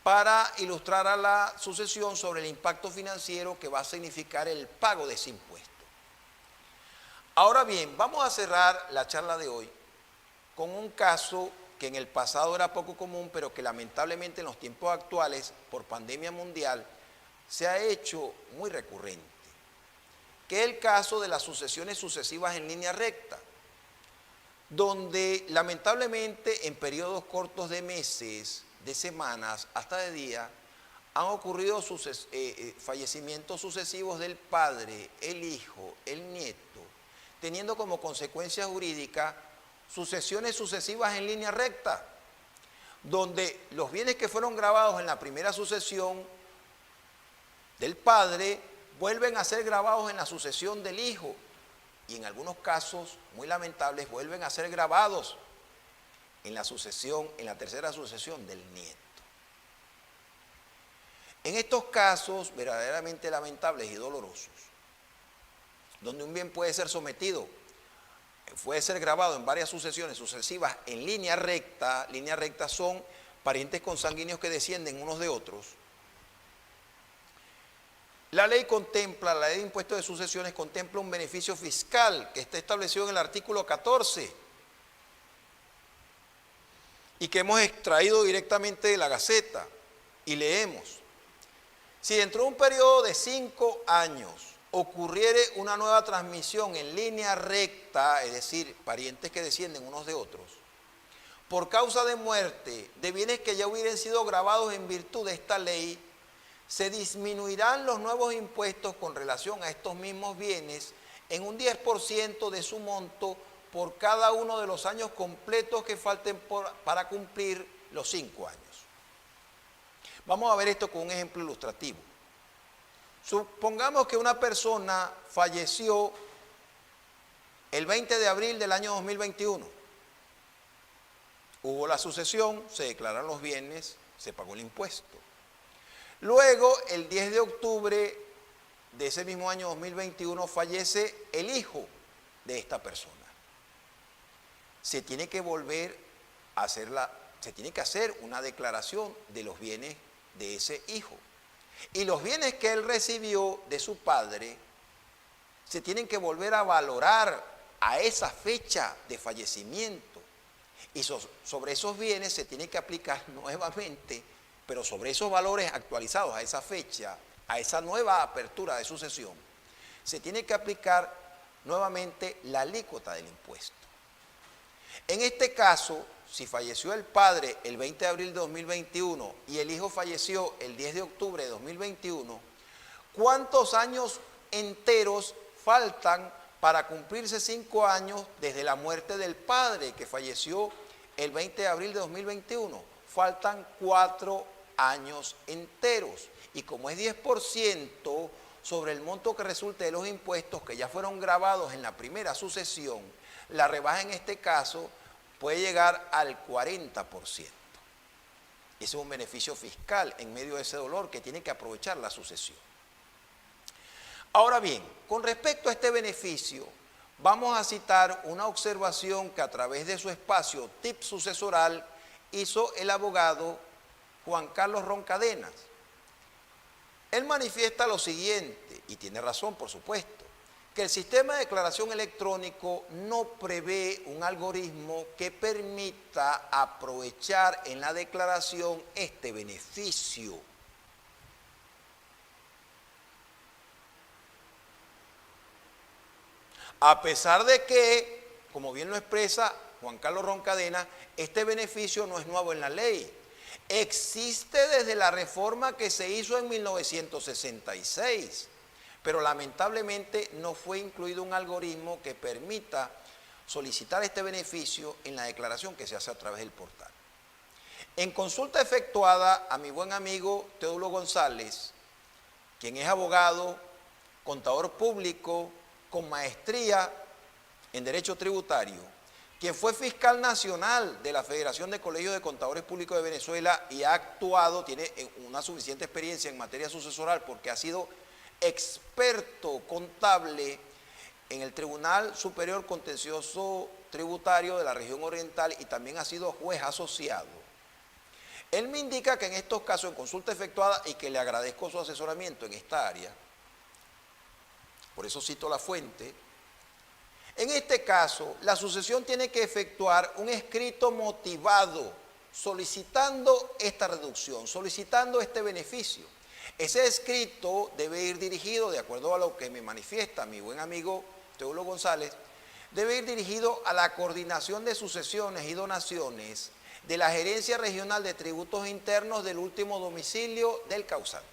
para ilustrar a la sucesión sobre el impacto financiero que va a significar el pago de ese impuesto. Ahora bien, vamos a cerrar la charla de hoy con un caso que en el pasado era poco común, pero que lamentablemente en los tiempos actuales, por pandemia mundial, se ha hecho muy recurrente, que es el caso de las sucesiones sucesivas en línea recta, donde lamentablemente en periodos cortos de meses, de semanas, hasta de días, han ocurrido fallecimientos sucesivos del padre, el hijo, el nieto, teniendo como consecuencia jurídica sucesiones sucesivas en línea recta, donde los bienes que fueron grabados en la primera sucesión del padre vuelven a ser grabados en la sucesión del hijo y en algunos casos muy lamentables vuelven a ser grabados en la sucesión, en la tercera sucesión del nieto. En estos casos verdaderamente lamentables y dolorosos, donde un bien puede ser sometido, puede ser grabado en varias sucesiones sucesivas en línea recta son parientes consanguíneos que descienden unos de otros. La ley de impuestos de sucesiones contempla un beneficio fiscal que está establecido en el artículo 14 y que hemos extraído directamente de la Gaceta y leemos: si dentro de un periodo de 5 años ocurriere una nueva transmisión en línea recta, es decir, parientes que descienden unos de otros, por causa de muerte de bienes que ya hubieran sido grabados en virtud de esta ley, se disminuirán los nuevos impuestos con relación a estos mismos bienes en un 10% de su monto por cada uno de los años completos que falten para cumplir los 5 años. Vamos a ver esto con un ejemplo ilustrativo. Supongamos que una persona falleció el 20 de abril del año 2021. Hubo la sucesión, se declararon los bienes, se pagó el impuesto. Luego, el 10 de octubre de ese mismo año 2021, fallece el hijo de esta persona. Se tiene que volver a se tiene que hacer una declaración de los bienes de ese hijo. Y los bienes que él recibió de su padre se tienen que volver a valorar a esa fecha de fallecimiento. Y sobre esos bienes se tiene que aplicar nuevamente, pero sobre esos valores actualizados a esa fecha, a esa nueva apertura de sucesión, se tiene que aplicar nuevamente la alícuota del impuesto. En este caso, si falleció el padre el 20 de abril de 2021 y el hijo falleció el 10 de octubre de 2021, ¿cuántos años enteros faltan para cumplirse 5 años desde la muerte del padre que falleció el 20 de abril de 2021? Faltan 4 años enteros. Y como es 10% sobre el monto que resulte de los impuestos que ya fueron grabados en la primera sucesión, la rebaja en este caso puede llegar al 40%. Ese es un beneficio fiscal en medio de ese dolor que tiene que aprovechar la sucesión. Ahora bien, con respecto a este beneficio, vamos a citar una observación que a través de su espacio Tip Sucesoral hizo el abogado Juan Carlos Roncadenas. Él manifiesta lo siguiente, y tiene razón, por supuesto, que el sistema de declaración electrónico no prevé un algoritmo que permita aprovechar en la declaración este beneficio. A pesar de que, como bien lo expresa Juan Carlos Roncadena, este beneficio no es nuevo en la ley. Existe desde la reforma que se hizo en 1966, pero lamentablemente no fue incluido un algoritmo que permita solicitar este beneficio en la declaración que se hace a través del portal. En consulta efectuada a mi buen amigo Teodulo González, quien es abogado, contador público, con maestría en Derecho Tributario, quien fue fiscal nacional de la Federación de Colegios de Contadores Públicos de Venezuela y ha actuado, tiene una suficiente experiencia en materia sucesoral porque ha sido experto contable en el Tribunal Superior Contencioso Tributario de la Región Oriental y también ha sido juez asociado. Él me indica que en estos casos, en consulta efectuada, y que le agradezco su asesoramiento en esta área, por eso cito la fuente, en este caso, la sucesión tiene que efectuar un escrito motivado solicitando esta reducción, solicitando este beneficio. Ese escrito debe ir dirigido, de acuerdo a lo que me manifiesta mi buen amigo Teodulo González, debe ir dirigido a la coordinación de sucesiones y donaciones de la Gerencia Regional de Tributos Internos del último domicilio del causante,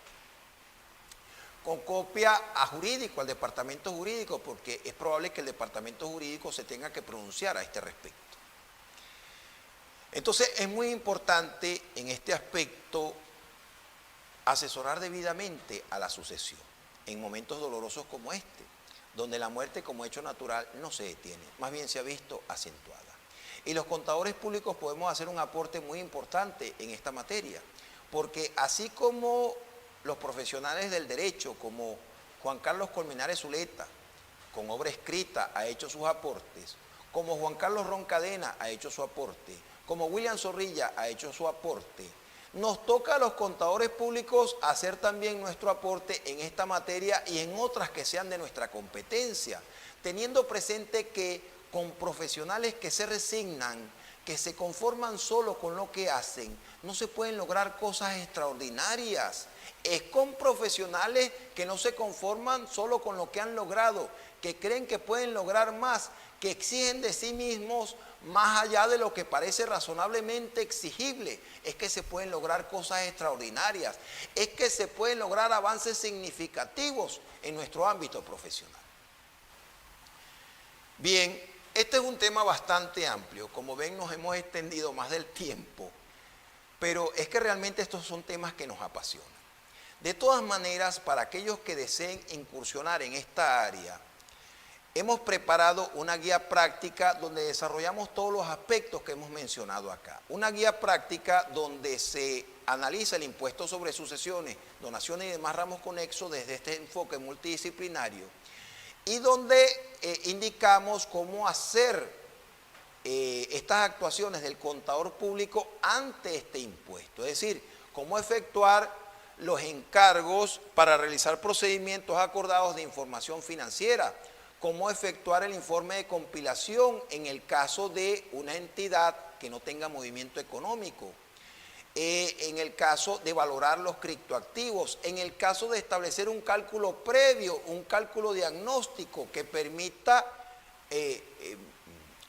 con copia a jurídico, al departamento jurídico, porque es probable que el departamento jurídico se tenga que pronunciar a este respecto. Entonces es muy importante en este aspecto asesorar debidamente a la sucesión en momentos dolorosos como este, donde la muerte como hecho natural no se detiene, más bien se ha visto acentuada. Y los contadores públicos podemos hacer un aporte muy importante en esta materia, porque así como los profesionales del derecho, como Juan Carlos Colmenares Zuleta, con obra escrita, ha hecho sus aportes, como Juan Carlos Roncadena ha hecho su aporte, como William Zorrilla ha hecho su aporte, nos toca a los contadores públicos hacer también nuestro aporte en esta materia y en otras que sean de nuestra competencia, teniendo presente que con profesionales que se resignan, que se conforman solo con lo que hacen, no se pueden lograr cosas extraordinarias. Es con profesionales que no se conforman solo con lo que han logrado, que creen que pueden lograr más, que exigen de sí mismos más allá de lo que parece razonablemente exigible. Es que se pueden lograr cosas extraordinarias, es que se pueden lograr avances significativos en nuestro ámbito profesional. Bien, este es un tema bastante amplio, como ven nos hemos extendido más del tiempo, pero es que realmente estos son temas que nos apasionan. De todas maneras, para aquellos que deseen incursionar en esta área, hemos preparado una guía práctica donde desarrollamos todos los aspectos que hemos mencionado acá. Una guía práctica donde se analiza el impuesto sobre sucesiones, donaciones y demás ramos conexos desde este enfoque multidisciplinario y donde indicamos cómo hacer estas actuaciones del contador público ante este impuesto, es decir, cómo efectuar los encargos para realizar procedimientos acordados de información financiera, cómo efectuar el informe de compilación en el caso de una entidad que no tenga movimiento económico, en el caso de valorar los criptoactivos, en el caso de establecer un cálculo previo, un cálculo diagnóstico que permita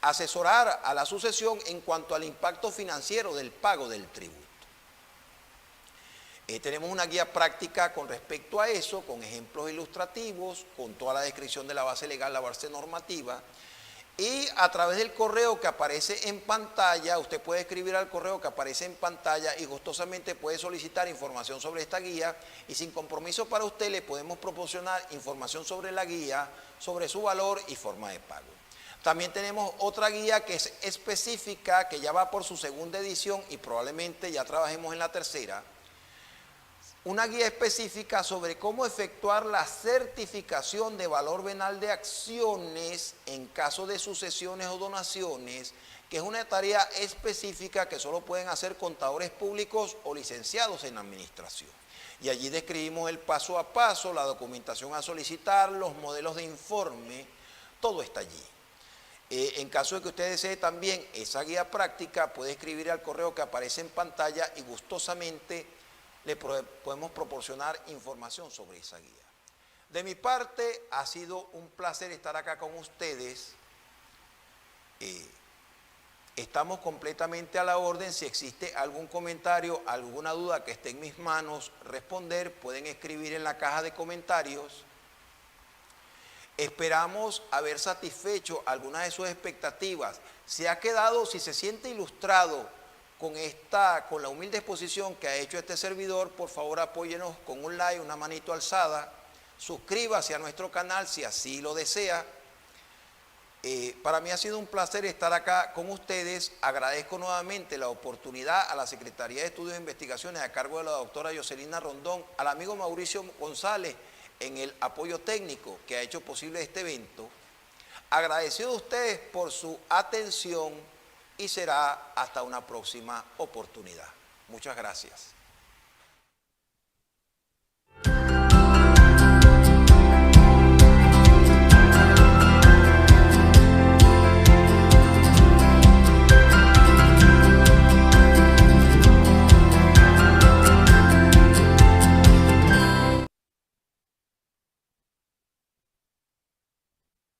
asesorar a la sucesión en cuanto al impacto financiero del pago del tributo. Tenemos una guía práctica con respecto a eso, con ejemplos ilustrativos, con toda la descripción de la base legal, la base normativa, y a través del correo que aparece en pantalla, usted puede escribir al correo que aparece en pantalla y gustosamente puede solicitar información sobre esta guía y sin compromiso para usted le podemos proporcionar información sobre la guía, sobre su valor y forma de pago. También tenemos otra guía que es específica, que ya va por su segunda edición y probablemente ya trabajemos en la tercera. Una guía específica sobre cómo efectuar la certificación de valor venal de acciones en caso de sucesiones o donaciones, que es una tarea específica que solo pueden hacer contadores públicos o licenciados en administración. Y allí describimos el paso a paso, la documentación a solicitar, los modelos de informe, todo está allí. En caso de que usted desee también esa guía práctica, puede escribir al correo que aparece en pantalla y gustosamente le podemos proporcionar información sobre esa guía. De mi parte, ha sido un placer estar acá con ustedes. Estamos completamente a la orden. Si existe algún comentario, alguna duda que esté en mis manos responder, pueden escribir en la caja de comentarios. Esperamos haber satisfecho algunas de sus expectativas. Si ha quedado, si se siente ilustrado con la humilde exposición que ha hecho este servidor, por favor apóyenos con un like, una manito alzada. Suscríbase a nuestro canal si así lo desea. Para mí ha sido un placer estar acá con ustedes. Agradezco nuevamente la oportunidad a la Secretaría de Estudios e Investigaciones a cargo de la doctora Yoselina Rondón, al amigo Mauricio González en el apoyo técnico que ha hecho posible este evento. Agradecido a ustedes por su atención y será hasta una próxima oportunidad. Muchas gracias.